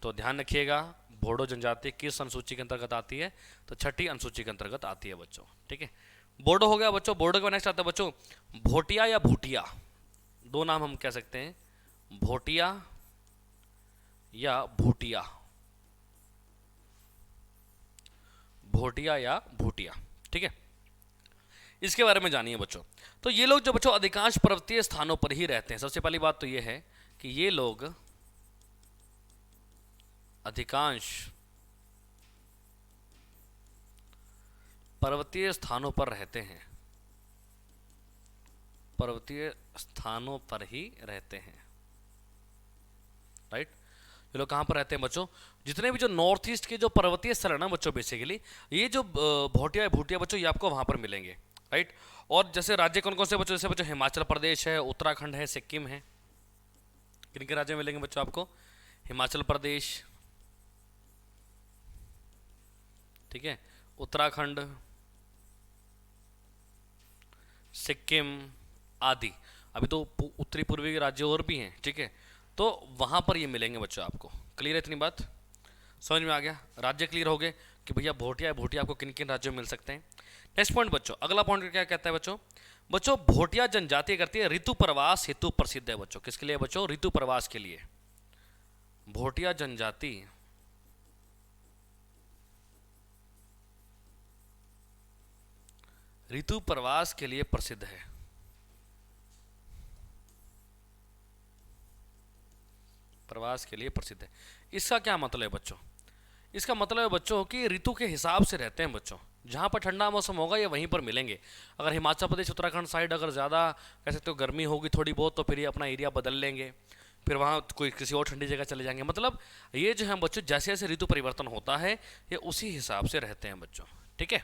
तो ध्यान रखिएगा, बोडो जनजाति किस अनुसूची के अंतर्गत आती है, तो 6ठी अनुसूची के अंतर्गत आती है बच्चों, ठीक है। बोडो हो गया बच्चों। बोडो के बाद नेक्स्ट आता है बच्चों भोटिया या भूटिया, दो नाम हम कह सकते हैं, भोटिया या भूटिया, भोटिया या भूटिया, ठीक है। इसके बारे में जानिए बच्चों। तो ये लोग जो बच्चों अधिकांश पर्वतीय स्थानों पर ही रहते हैं। सबसे पहली बात तो ये है कि ये लोग अधिकांश पर्वतीय स्थानों पर रहते हैं, पर्वतीय स्थानों पर ही रहते हैं, राइट। ये लोग कहाँ पर रहते हैं बच्चों, जितने भी जो नॉर्थ ईस्ट के जो पर्वतीय स्थल है ना बच्चों, बेसिकली ये जो भोटिया भूटिया बच्चों ये आपको वहाँ पर मिलेंगे, राइट। और जैसे राज्य कौन कौन से बच्चों, जैसे बच्चों हिमाचल प्रदेश है, उत्तराखंड है, सिक्किम है। किन के राज्य में मिलेंगे बच्चों आपको, हिमाचल प्रदेश, ठीक है, उत्तराखंड, सिक्किम आदि। अभी तो उत्तरी पूर्वी के राज्य और भी हैं, ठीक है, तो वहां पर ये मिलेंगे बच्चों आपको। क्लियर है इतनी बात, समझ में आ गया, राज्य क्लियर हो गए कि भैया भोटिया भोटिया आपको किन किन राज्यों में मिल सकते हैं। नेक्स्ट पॉइंट बच्चों, अगला पॉइंट क्या कहता है बच्चों, बच्चों भोटिया जनजाति करती है ऋतु प्रवास हेतु प्रसिद्ध है बच्चों। किसके लिए बच्चों, ऋतु प्रवास के लिए। भोटिया जनजाति ऋतु प्रवास के लिए प्रसिद्ध है, प्रवास के लिए प्रसिद्ध है। इसका क्या मतलब है बच्चों, इसका मतलब है बच्चों कि ऋतु के हिसाब से रहते हैं बच्चों, जहाँ पर ठंडा मौसम होगा ये वहीं पर मिलेंगे। अगर हिमाचल प्रदेश उत्तराखंड साइड अगर ज़्यादा कह सकते हो गर्मी होगी थोड़ी बहुत, तो फिर ये अपना एरिया बदल लेंगे, फिर वहाँ कोई किसी और ठंडी जगह चले जाएंगे। मतलब ये जो है बच्चों जैसे जैसे ऋतु परिवर्तन होता है ये उसी हिसाब से रहते हैं बच्चों, ठीक है।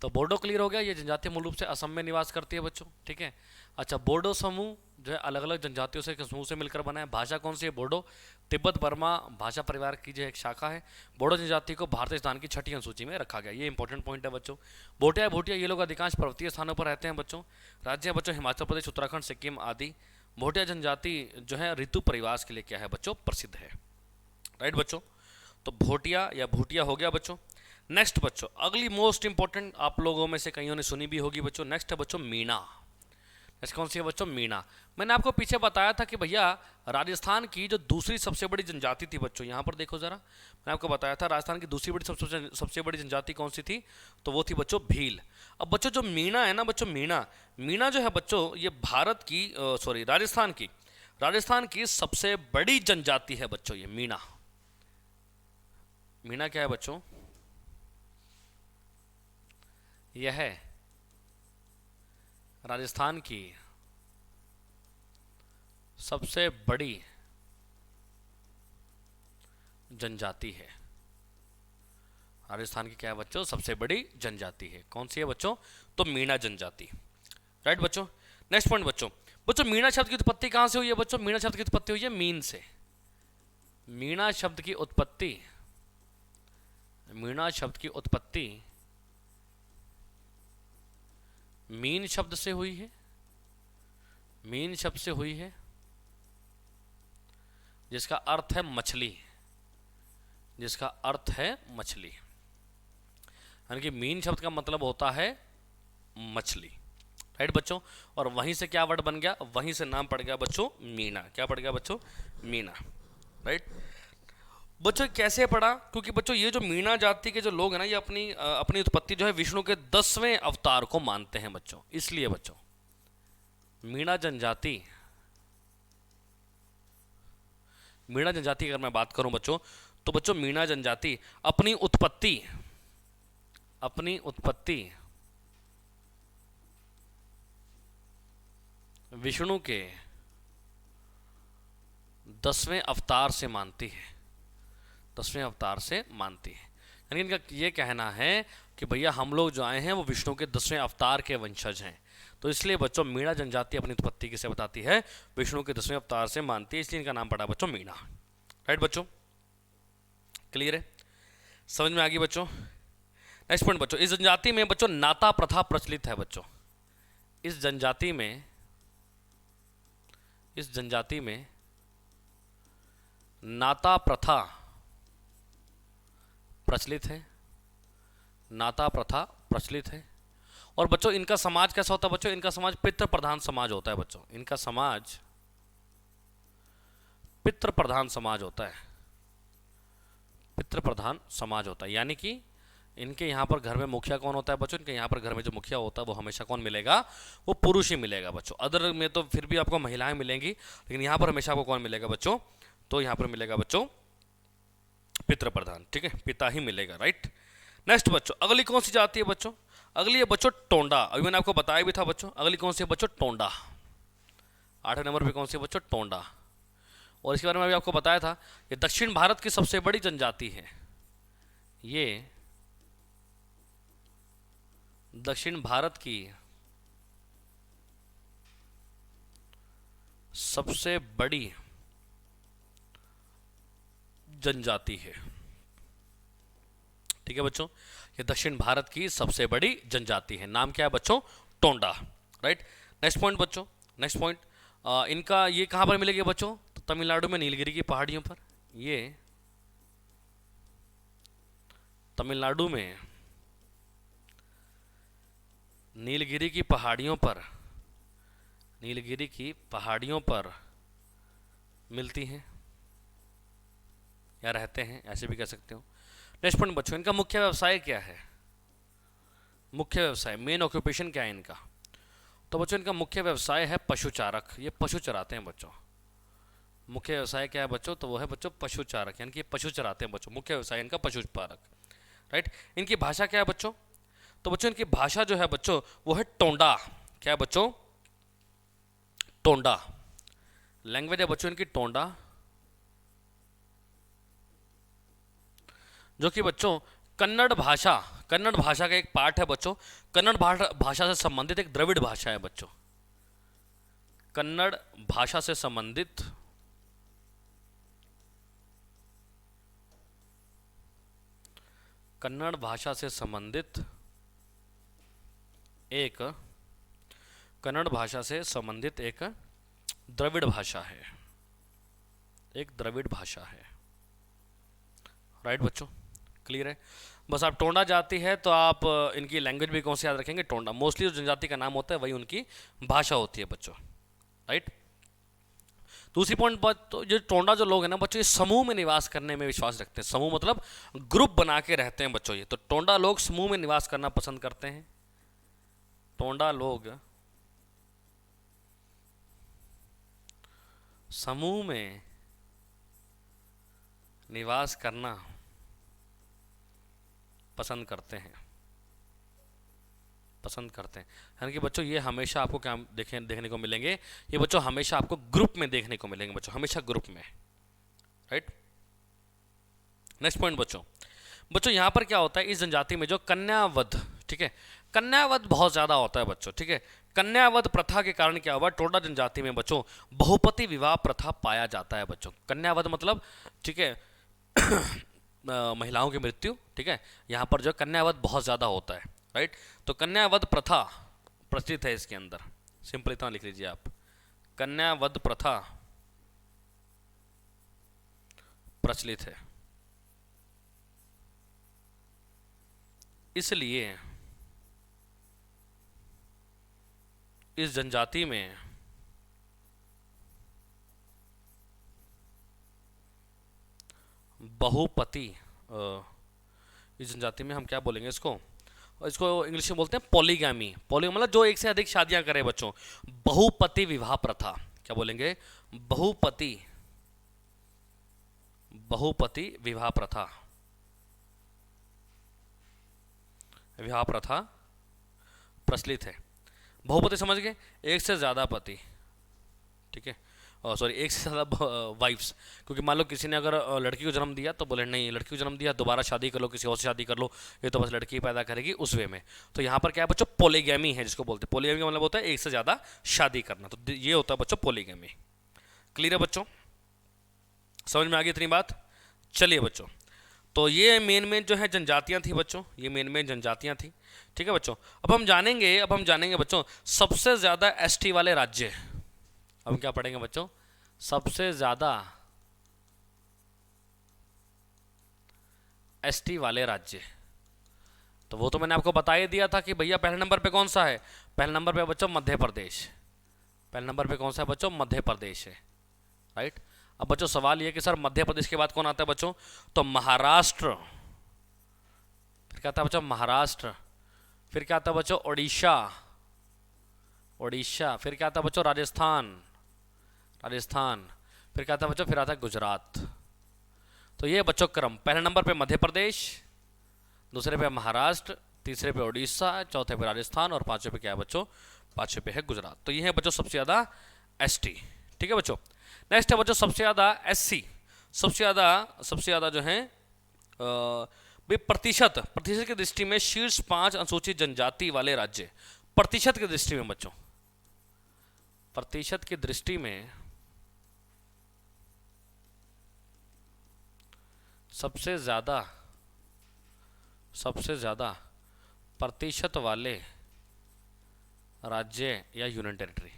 तो बोडो क्लियर हो गया, ये जनजाति मूल रूप से असम में निवास करती है बच्चों, ठीक है। अच्छा, बोडो समूह जो है अलग अलग जनजातियों से समूह से मिलकर बना है। भाषा कौन सी है, बोडो, तिब्बत बर्मा भाषा परिवार की जो एक शाखा है। बोडो जनजाति को भारतीय संविधान की 6ठी अनुसूची में रखा गया, ये इंपॉर्टेंट पॉइंट है बच्चों। भोटिया भोटिया ये लोग अधिकांश पर्वतीय स्थानों पर रहते हैं बच्चों। राज्य है बच्चों हिमाचल प्रदेश, उत्तराखंड, सिक्किम आदि। भोटिया जनजाति जो है ऋतु परिवास के लिए क्या है बच्चों, प्रसिद्ध है। राइट बच्चों, तो भोटिया या भूटिया हो गया बच्चों। नेक्स्ट बच्चों, अगली मोस्ट इंपॉर्टेंट, आप लोगों में से कईयों ने सुनी भी होगी बच्चों। नेक्स्ट है बच्चों मीणा। नेक्स्ट कौन सी है बच्चों, मीणा। मैंने आपको पीछे बताया था कि भैया राजस्थान की जो दूसरी सबसे बड़ी जनजाति थी बच्चों, यहाँ पर देखो जरा, मैंने आपको बताया था राजस्थान की दूसरी बड़ी सबसे बड़ी जनजाति कौन सी थी, तो वो थी बच्चों भील। अब बच्चों जो मीणा है ना बच्चों, मीणा, मीणा जो है बच्चों ये भारत की सॉरी राजस्थान की सबसे बड़ी जनजाति है बच्चों ये मीणा। मीणा क्या है बच्चों, यह है राजस्थान की सबसे बड़ी जनजाति है। राजस्थान की क्या है बच्चों, सबसे बड़ी जनजाति है। कौन सी है बच्चों, तो मीणा जनजाति। राइट बच्चों। नेक्स्ट पॉइंट बच्चों, बच्चों मीणा शब्द की उत्पत्ति कहां से हुई है बच्चों, मीणा शब्द की उत्पत्ति हुई है मीन से। मीणा शब्द की उत्पत्ति, मीणा शब्द की उत्पत्ति मीन शब्द से हुई है, मीन शब्द से हुई है, जिसका अर्थ है मछली, जिसका अर्थ है मछली। यानी कि मीन शब्द का मतलब होता है मछली। राइट बच्चों, और वहीं से क्या वर्ड बन गया, वहीं से नाम पड़ गया बच्चों मीणा। क्या पड़ गया बच्चों, मीणा। राइट बच्चों, कैसे पड़ा, क्योंकि बच्चों ये जो मीणा जाति के जो लोग हैं ना, ये अपनी उत्पत्ति जो है विष्णु के 10वें अवतार को मानते हैं बच्चों। इसलिए बच्चों मीणा जनजाति, मीणा जनजाति अगर मैं बात करूं बच्चों, तो बच्चों मीणा जनजाति अपनी उत्पत्ति विष्णु के 10वें अवतार से मानती है, 10वें अवतार से मानती है। यानी इनका ये कहना है कि भैया हम लोग जो आए हैं वो विष्णु के 10वें अवतार के वंशज हैं। तो इसलिए बच्चों मीणा जनजाति अपनी उत्पत्ति किसे बताती है, विष्णु के 10वें अवतार से मानती है, इसलिए इनका नाम पड़ा बच्चों मीणा। राइट बच्चों, क्लियर है, समझ में आ गई बच्चों। नेक्स्ट पॉइंट बच्चों, इस जनजाति में बच्चों नाता प्रथा प्रचलित है बच्चों। इस जनजाति में नाता प्रथा प्रचलित है, नाता प्रथा प्रचलित है। और बच्चों इनका समाज कैसा होता है बच्चों, इनका समाज पितृ प्रधान समाज होता है बच्चों। इनका समाज पितृ प्रधान समाज होता है, पितृ प्रधान समाज होता है। यानी कि इनके यहाँ पर घर में मुखिया कौन होता है बच्चों, इनके यहाँ पर घर में जो मुखिया होता है वो हमेशा कौन मिलेगा, वो पुरुष ही मिलेगा बच्चों। अदर में तो फिर भी आपको महिलाएं मिलेंगी, लेकिन यहाँ पर हमेशा आपको कौन मिलेगा बच्चों, तो यहाँ पर मिलेगा बच्चों पितृ प्रधान। ठीक है, पिता ही मिलेगा। राइट। नेक्स्ट बच्चों, अगली कौन सी जाति है बच्चों, अगली है बच्चों टोंडा। अभी मैंने आपको बताया भी था बच्चों, अगली कौन सी है बच्चों, टोंडा। 8वें नंबर पे कौन सी है बच्चों, टोंडा। और इसके बारे में अभी आपको बताया था, ये दक्षिण भारत की सबसे बड़ी जनजाति है। ये दक्षिण भारत की सबसे बड़ी जनजाति है। ठीक है बच्चों, ये दक्षिण भारत की सबसे बड़ी जनजाति है। नाम क्या है बच्चों, टोंडा। राइट। नेक्स्ट पॉइंट बच्चों, नेक्स्ट पॉइंट, इनका ये कहां पर मिलेगा बच्चों, तो तमिलनाडु में नीलगिरी की पहाड़ियों पर। ये तमिलनाडु में नीलगिरी की पहाड़ियों पर, नीलगिरी की पहाड़ियों पर मिलती हैं या रहते हैं, ऐसे भी कह सकते हो। नेक्स्ट पॉइंट बच्चों, इनका मुख्य व्यवसाय क्या है, मुख्य व्यवसाय, मेन ऑक्यूपेशन क्या है इनका, तो बच्चों इनका मुख्य व्यवसाय है पशुचारक। ये पशु चराते हैं बच्चों। मुख्य व्यवसाय क्या है बच्चों, तो वो है बच्चों पशुचारक, यानी कि पशु चराते हैं बच्चों। मुख्य व्यवसाय इनका पशुचारक। राइट। इनकी भाषा क्या है बच्चों, तो बच्चों इनकी भाषा जो है बच्चों वो है टोंडा। क्या है बच्चों, टोंडा। लैंग्वेज है बच्चों इनकी टोंडा, जो कि बच्चों कन्नड़ भाषा का एक पार्ट है बच्चों। कन्नड़ भाषा से संबंधित एक द्रविड़ भाषा है बच्चों। कन्नड़ भाषा से संबंधित कन्नड़ भाषा से संबंधित एक कन्नड़ भाषा से संबंधित एक द्रविड़ भाषा है, एक द्रविड़ भाषा है। राइट बच्चों, क्लियर है। बस आप टोंडा जाति है तो आप इनकी लैंग्वेज भी कौन सी याद रखेंगे, टोंडा। मोस्टली जो जनजाति का नाम होता है वही उनकी भाषा होती है बच्चों। राइट। दूसरी पॉइंट बात, तो जो टोंडा जो लोग हैं ना बच्चों, ये समूह में निवास करने में विश्वास रखते हैं। समूह मतलब ग्रुप बना के रहते हैं बच्चों ये। तो टोंडा लोग समूह में निवास करना पसंद करते हैं। टोंडा लोग समूह में निवास करना पसंद करते हैं, पसंद करते हैं। यानी कि बच्चों ये हमेशा आपको क्या देखने को मिलेंगे, ये बच्चों हमेशा आपको ग्रुप में देखने को मिलेंगे बच्चों, हमेशा ग्रुप में। राइट। नेक्स्ट पॉइंट बच्चों, बच्चों यहाँ पर क्या होता है इस जनजाति में जो कन्यावध, ठीक है, कन्यावध बहुत ज्यादा होता है बच्चों। ठीक है, कन्यावध प्रथा के कारण क्या हुआ, टोडा जनजाति में बच्चों बहुपति विवाह प्रथा पाया जाता है बच्चों। कन्यावध मतलब, ठीक है, महिलाओं की मृत्यु। ठीक है, यहाँ पर जो कन्यावध बहुत ज्यादा होता है। राइट। तो कन्यावध प्रथा प्रचलित है इसके अंदर, सिंपल इतना लिख लीजिए आप, कन्यावध प्रथा प्रचलित है। इसलिए इस जनजाति में बहुपति, इस जनजाति में हम क्या बोलेंगे इसको, इसको इंग्लिश में बोलते हैं पॉलीगैमी। पॉली मतलब जो एक से अधिक शादियां करे बच्चों। बहुपति विवाह प्रथा क्या बोलेंगे, बहुपति, बहुपति विवाह प्रथा, विवाह प्रथा प्रचलित है। बहुपति समझ गए, एक से ज्यादा पति। ठीक है, सॉरी एक से ज़्यादा वाइफ्स। क्योंकि मान लो किसी ने अगर लड़की को जन्म दिया तो बोले नहीं लड़की को जन्म दिया दोबारा शादी कर लो, किसी और से शादी कर लो, ये तो बस लड़की पैदा करेगी उस वे में। तो यहाँ पर क्या है बच्चों, पोलीगैमी है जिसको बोलते हैं। पोलीगैमी का मतलब होता है एक से ज़्यादा शादी करना, तो ये होता है बच्चों पोलीगैमी। क्लियर है बच्चों, समझ में आ गई इतनी बात। चलिए बच्चों, तो ये मेन जो है जनजातियाँ थी बच्चों, ये मेन जनजातियाँ थी। ठीक है बच्चों, अब हम जानेंगे बच्चों सबसे ज़्यादा एसटी वाले राज्य। अब हम क्या पढ़ेंगे बच्चों, सबसे ज्यादा एसटी वाले राज्य। तो वो तो मैंने आपको बता ही दिया था कि भैया पहले नंबर पे कौन सा है, पहले नंबर पे बच्चों मध्य प्रदेश। पहले नंबर पे कौन सा है बच्चों, मध्य प्रदेश है। राइट। अब बच्चों सवाल ये कि सर मध्य प्रदेश के बाद कौन आता है बच्चों, तो महाराष्ट्र, फिर क्या आता है बच्चों महाराष्ट्र, फिर क्या आता है बच्चों उड़ीसा, उड़ीसा, फिर क्या आता है बच्चों राजस्थान, राजस्थान, फिर क्या आता है बच्चों, फिर आता है गुजरात। तो ये बच्चों क्रम, पहले नंबर पे मध्य प्रदेश, दूसरे पे महाराष्ट्र, तीसरे पे उड़ीसा, चौथे पे राजस्थान और पांचवे पे क्या है बच्चों, पांचवे पे है गुजरात। तो ये है बच्चों सबसे ज्यादा एसटी। ठीक है बच्चों, नेक्स्ट है बच्चों सबसे ज्यादा एससी। सबसे ज्यादा जो है प्रतिशत की दृष्टि में शीर्ष 5 अनुसूचित जनजाति वाले राज्य। प्रतिशत की दृष्टि में बच्चों, प्रतिशत की दृष्टि में सबसे ज्यादा प्रतिशत वाले राज्य या यूनियन टेरिटरी।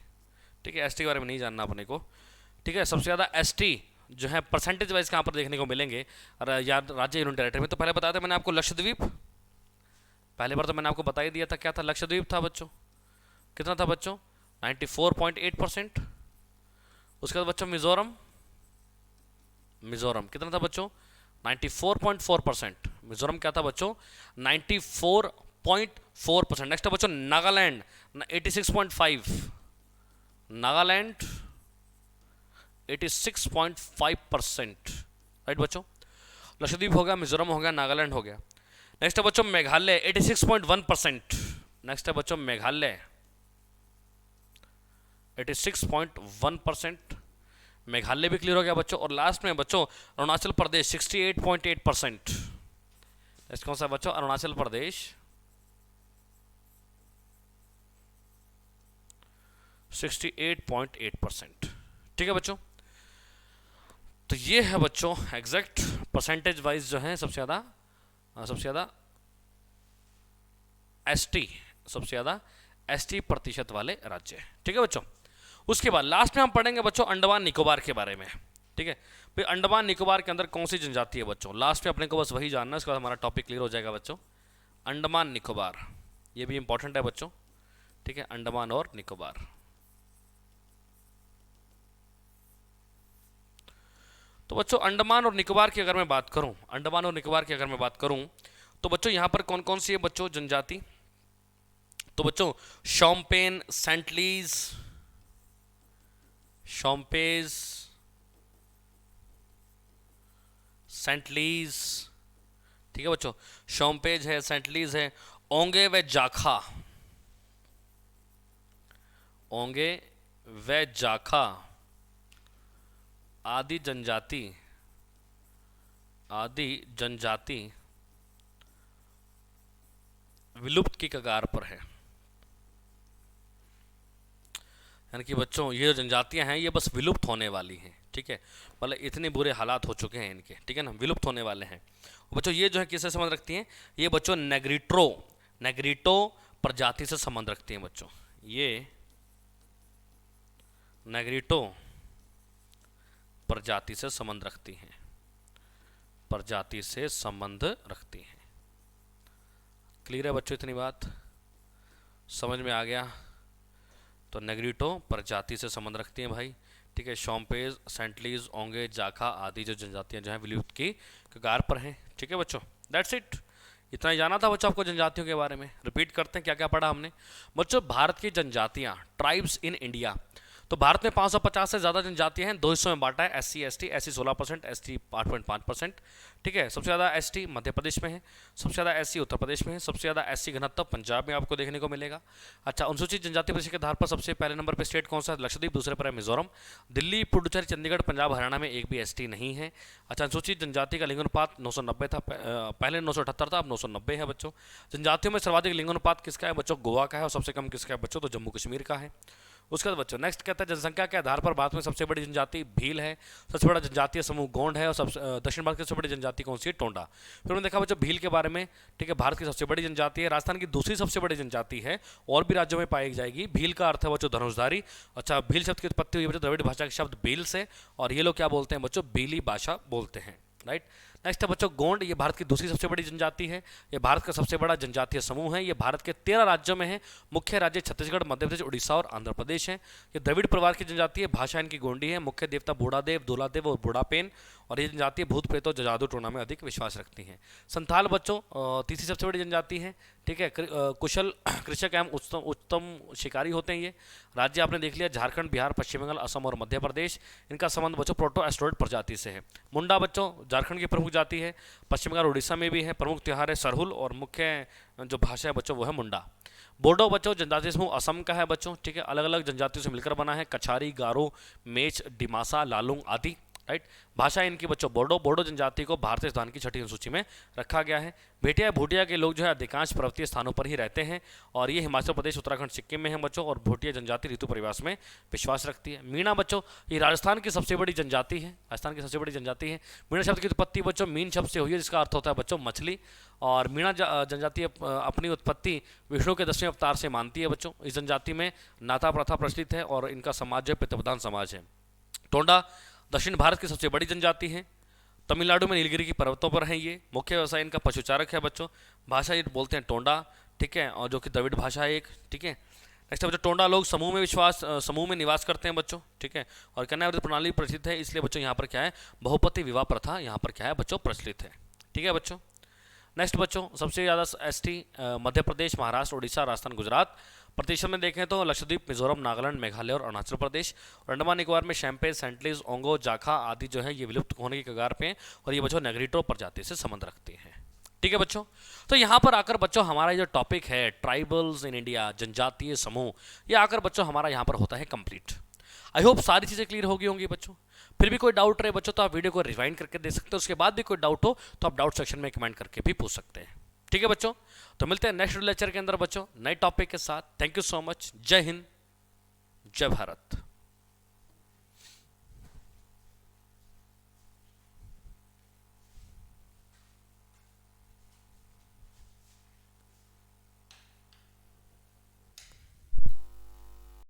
ठीक है, एसटी के बारे में नहीं जानना अपने को। ठीक है, सबसे ज्यादा एसटी जो है परसेंटेज वाइज कहां पर देखने को मिलेंगे राज्य यूनियन टेरिटरी में। तो पहले बताया था मैंने आपको लक्षद्वीप, पहले बार तो मैंने आपको बता ही दिया था क्या था, लक्षद्वीप था बच्चों। कितना था बच्चों, 94.8%। उसके बाद बच्चों मिजोरम, मिजोरम कितना था बच्चों, 94.4%। मिजोरम क्या था बच्चों, 94.4%। नेक्स्ट है बच्चों नागालैंड, 86.5। नागालैंड 86.5%। राइट बच्चों, लक्षद्वीप हो गया, मिजोरम हो गया, नागालैंड हो गया। नेक्स्ट है बच्चों मेघालय 86.1%। नेक्स्ट है बच्चों मेघालय 86.1%। मेघालय भी क्लियर हो गया बच्चों। और लास्ट में बच्चों अरुणाचल प्रदेश 68.8%। नेक्स्ट कौन सा बच्चों, अरुणाचल प्रदेश 68.8%। ठीक है बच्चों, तो ये है बच्चों एग्जैक्ट परसेंटेज वाइज जो है सबसे ज्यादा एसटी, सबसे ज्यादा एसटी प्रतिशत वाले राज्य। ठीक है बच्चों, उसके बाद लास्ट में हम पढ़ेंगे बच्चों अंडमान निकोबार के बारे में, ठीक है। फिर अंडमान निकोबार के अंदर कौन सी जनजाति है बच्चों, लास्ट में अपने को बस वही जानना है, उसके बाद हमारा टॉपिक क्लियर हो जाएगा बच्चों। अंडमान निकोबार, ये भी इंपॉर्टेंट है बच्चों, ठीक है, अंडमान और निकोबार। तो बच्चों अंडमान और निकोबार की अगर मैं बात करूं, अंडमान और निकोबार की अगर मैं बात करूं, तो बच्चों यहां पर कौन कौन सी है बच्चों जनजाति, तो बच्चों शॉम्पेन, सेंटलीज, शॉम्पेज, सेंटलीज, ठीक है बच्चों, शॉम्पेज है, सेंटलीज है, ओंगे व जाखा, ओंगे व जाखा आदि जनजाति, आदि जनजाति विलुप्त की कगार पर है। यानी कि बच्चों ये जो जनजातियां हैं ये बस विलुप्त होने वाली हैं, ठीक है, मतलब इतने बुरे हालात हो चुके हैं इनके, ठीक है ना, विलुप्त होने वाले हैं। बच्चों ये जो है किससे संबंध रखती हैं, ये बच्चों नेग्रिटो, नेग्रिटो प्रजाति से संबंध रखती हैं बच्चों, ये नेग्रिटो प्रजाति से संबंध रखती हैं, प्रजाति से संबंध रखती हैं। क्लियर है बच्चों, इतनी बात समझ में आ गया। तो नेग्रिटो प्रजाति से संबंध रखती हैं भाई, ठीक है। शॉम्पेज, सेंटलीज, ओंगे, जाखा आदि जो जनजातियां जो हैं विलुप्त की कगार पर हैं, ठीक है बच्चों। दैट्स इट, इतना ही जाना था बच्चों आपको जनजातियों के बारे में। रिपीट करते हैं क्या क्या पढ़ा हमने बच्चों। भारत की जनजातियां, ट्राइब्स इन इंडिया, तो भारत में 550 से ज़्यादा जनजातियां हैं, दो हिस्सों में बांटा है, एससी एसटी, एससी 16%, एसटी 8.5%, ठीक है। सबसे ज़्यादा एसटी मध्य प्रदेश में है, सबसे ज़्यादा एससी उत्तर प्रदेश में है, सबसे ज़्यादा एससी घनत्व पंजाब में आपको देखने को मिलेगा। अच्छा, अनुसूचित जनजाति परिषद के आधार पर सबसे पहले नंबर पर स्टेट कौन सा है, लक्षद्वीप, दूसरे पर है मिजोरम, दिल्ली, पुडुचेरी, चंडीगढ़, पंजाब, हरियाणा में एक भी एसटी नहीं है। अच्छा, अनुसूचित जनजाति का लिंगानुपात 990 था, पहले 978 था, अब 990 है बच्चों। जनजातियों में सर्वाधिक लिंगानुपात किसका है बच्चों, गोवा का है, और सबसे कम किसका है बच्चों, तो जम्मू कश्मीर का है। उसके बाद बच्चों नेक्स्ट कहता है जनसंख्या के आधार पर भारत में सबसे बड़ी जनजाति भील है, सबसे बड़ा जनजातीय समूह गोंड है, और सबसे दक्षिण भारत की सबसे बड़ी जनजाति कौन सी है, टोंडा। फिर हमने देखा बच्चों भील के बारे में, ठीक है, भारत की सबसे बड़ी जनजाति है, राजस्थान की दूसरी सबसे बड़ी जनजाति है, और भी राज्यों में पाई जाएगी। भील का अर्थ है बच्चों धनुषधारी। अच्छा, भील शब्द की उत्पत्ति हुई बच्चों द्रविड़ भाषा के शब्द भील से, और ये लोग क्या बोलते हैं बच्चों, भीली भाषा बोलते हैं, राइट। नेक्स्ट है बच्चों गोंड, ये भारत की दूसरी सबसे बड़ी जनजाति है, ये भारत का सबसे बड़ा जनजातीय समूह है, ये भारत के 13 राज्यों में है, मुख्य राज्य छत्तीसगढ़, मध्य प्रदेश, उड़ीसा और आंध्र प्रदेश है। ये द्रविड़ परिवार की जनजाति है, भाषा इनकी गोंडी है, मुख्य देवता बूढ़ादेव, दूलादेव और बूढ़ापेन, और ये जनजाति भूत प्रेतों जादू टोना में अधिक विश्वास रखती हैं। संथाल बच्चों तीसरी सबसे बड़ी जनजाति है, ठीक है, कुशल कृषक एवं उत्तम शिकारी होते हैं ये। राज्य आपने देख लिया झारखंड, बिहार, पश्चिम बंगाल, असम और मध्य प्रदेश। इनका संबंध बच्चों प्रोटो एस्ट्रोइड प्रजाति से है। मुंडा बच्चों झारखंड की प्रमुख जाति है, पश्चिम बंगाल उड़ीसा में भी है, प्रमुख त्यौहार है सरहुल, और मुख्य जो भाषा है बच्चों वो है मुंडा। बोडो बच्चों जनजातीय समूह असम का है बच्चों, ठीक है, अलग अलग जनजातियों से मिलकर बना है, कछारी, गारो, मेच, डिमासा, लालुंग आदि, राइट। भाषा इनकी बच्चों बोडो, बोडो जनजाति को भारतीय संविधान की 6ठी अनुसूची में रखा गया है। भेटिया भूटिया के लोग जो है अधिकांश पर्वतीय स्थानों पर ही रहते हैं, और ये हिमाचल प्रदेश, उत्तराखंड, सिक्किम में है बच्चों, और भूटिया जनजाति ऋतु परिवास में विश्वास रखती है। मीणा बच्चों ये राजस्थान की सबसे बड़ी जनजाति है, राजस्थान की सबसे बड़ी जनजाति है। मीणा शब्द की उत्पत्ति बच्चों मीन शब्द से हुई है, जिसका अर्थ होता है बच्चों मछली, और मीणा जनजाति अपनी उत्पत्ति विष्णु के 10वें अवतार से मानती है बच्चों। इस जनजाति में नाता प्रथा प्रचलित है, और इनका समाज जो पितृप्रधान समाज है। टोंडा दक्षिण भारत की सबसे बड़ी जनजाति है, तमिलनाडु में नीलगिरी की पर्वतों पर है ये। मुख्य व्यवसाय इनका पशुचारक है बच्चों। भाषा ये बोलते हैं टोंडा, ठीक है, और जो कि द्रविड़ भाषा है एक, ठीक है। नेक्स्ट बच्चों टोंडा लोग समूह में निवास करते हैं बच्चों, ठीक है, और कन्यावृत्ति प्रणाली प्रचलित है, इसलिए बच्चों यहाँ पर क्या है, बहुपति विवाह प्रथा यहाँ पर क्या है बच्चों प्रचलित है, ठीक है बच्चों। नेक्स्ट बच्चों सबसे ज़्यादा एसटी मध्य प्रदेश, महाराष्ट्र, उड़ीसा, राजस्थान, गुजरात। प्रतिशत में देखें तो लक्षद्वीप, मिजोरम, नागालैंड, मेघालय और अरुणाचल प्रदेश। और अंडमान निकोबार में शैम्पेन, सेंटलीज, ओंगो, जाखा आदि जो है ये विलुप्त होने की कगार पे हैं, और ये बच्चों नेग्रिटो प्रजाति से संबंध रखते हैं, ठीक है बच्चों। तो यहाँ पर आकर बच्चों हमारा जो टॉपिक है ट्राइबल्स इन इंडिया, जनजातीय समूह, ये आकर बच्चों हमारा यहाँ पर होता है कंप्लीट। आई होप सारी चीज़ें क्लियर हो गई होंगी बच्चों। फिर भी कोई डाउट रहे बच्चों तो आप वीडियो को रिवाइंड करके दे सकते हो, उसके बाद भी कोई डाउट हो तो आप डाउट सेक्शन में कमेंट करके भी पूछ सकते हैं, ठीक है बच्चों। तो मिलते हैं नेक्स्ट लेक्चर के अंदर बच्चों नए टॉपिक के साथ। Thank you so much. जय हिंद, जय भारत।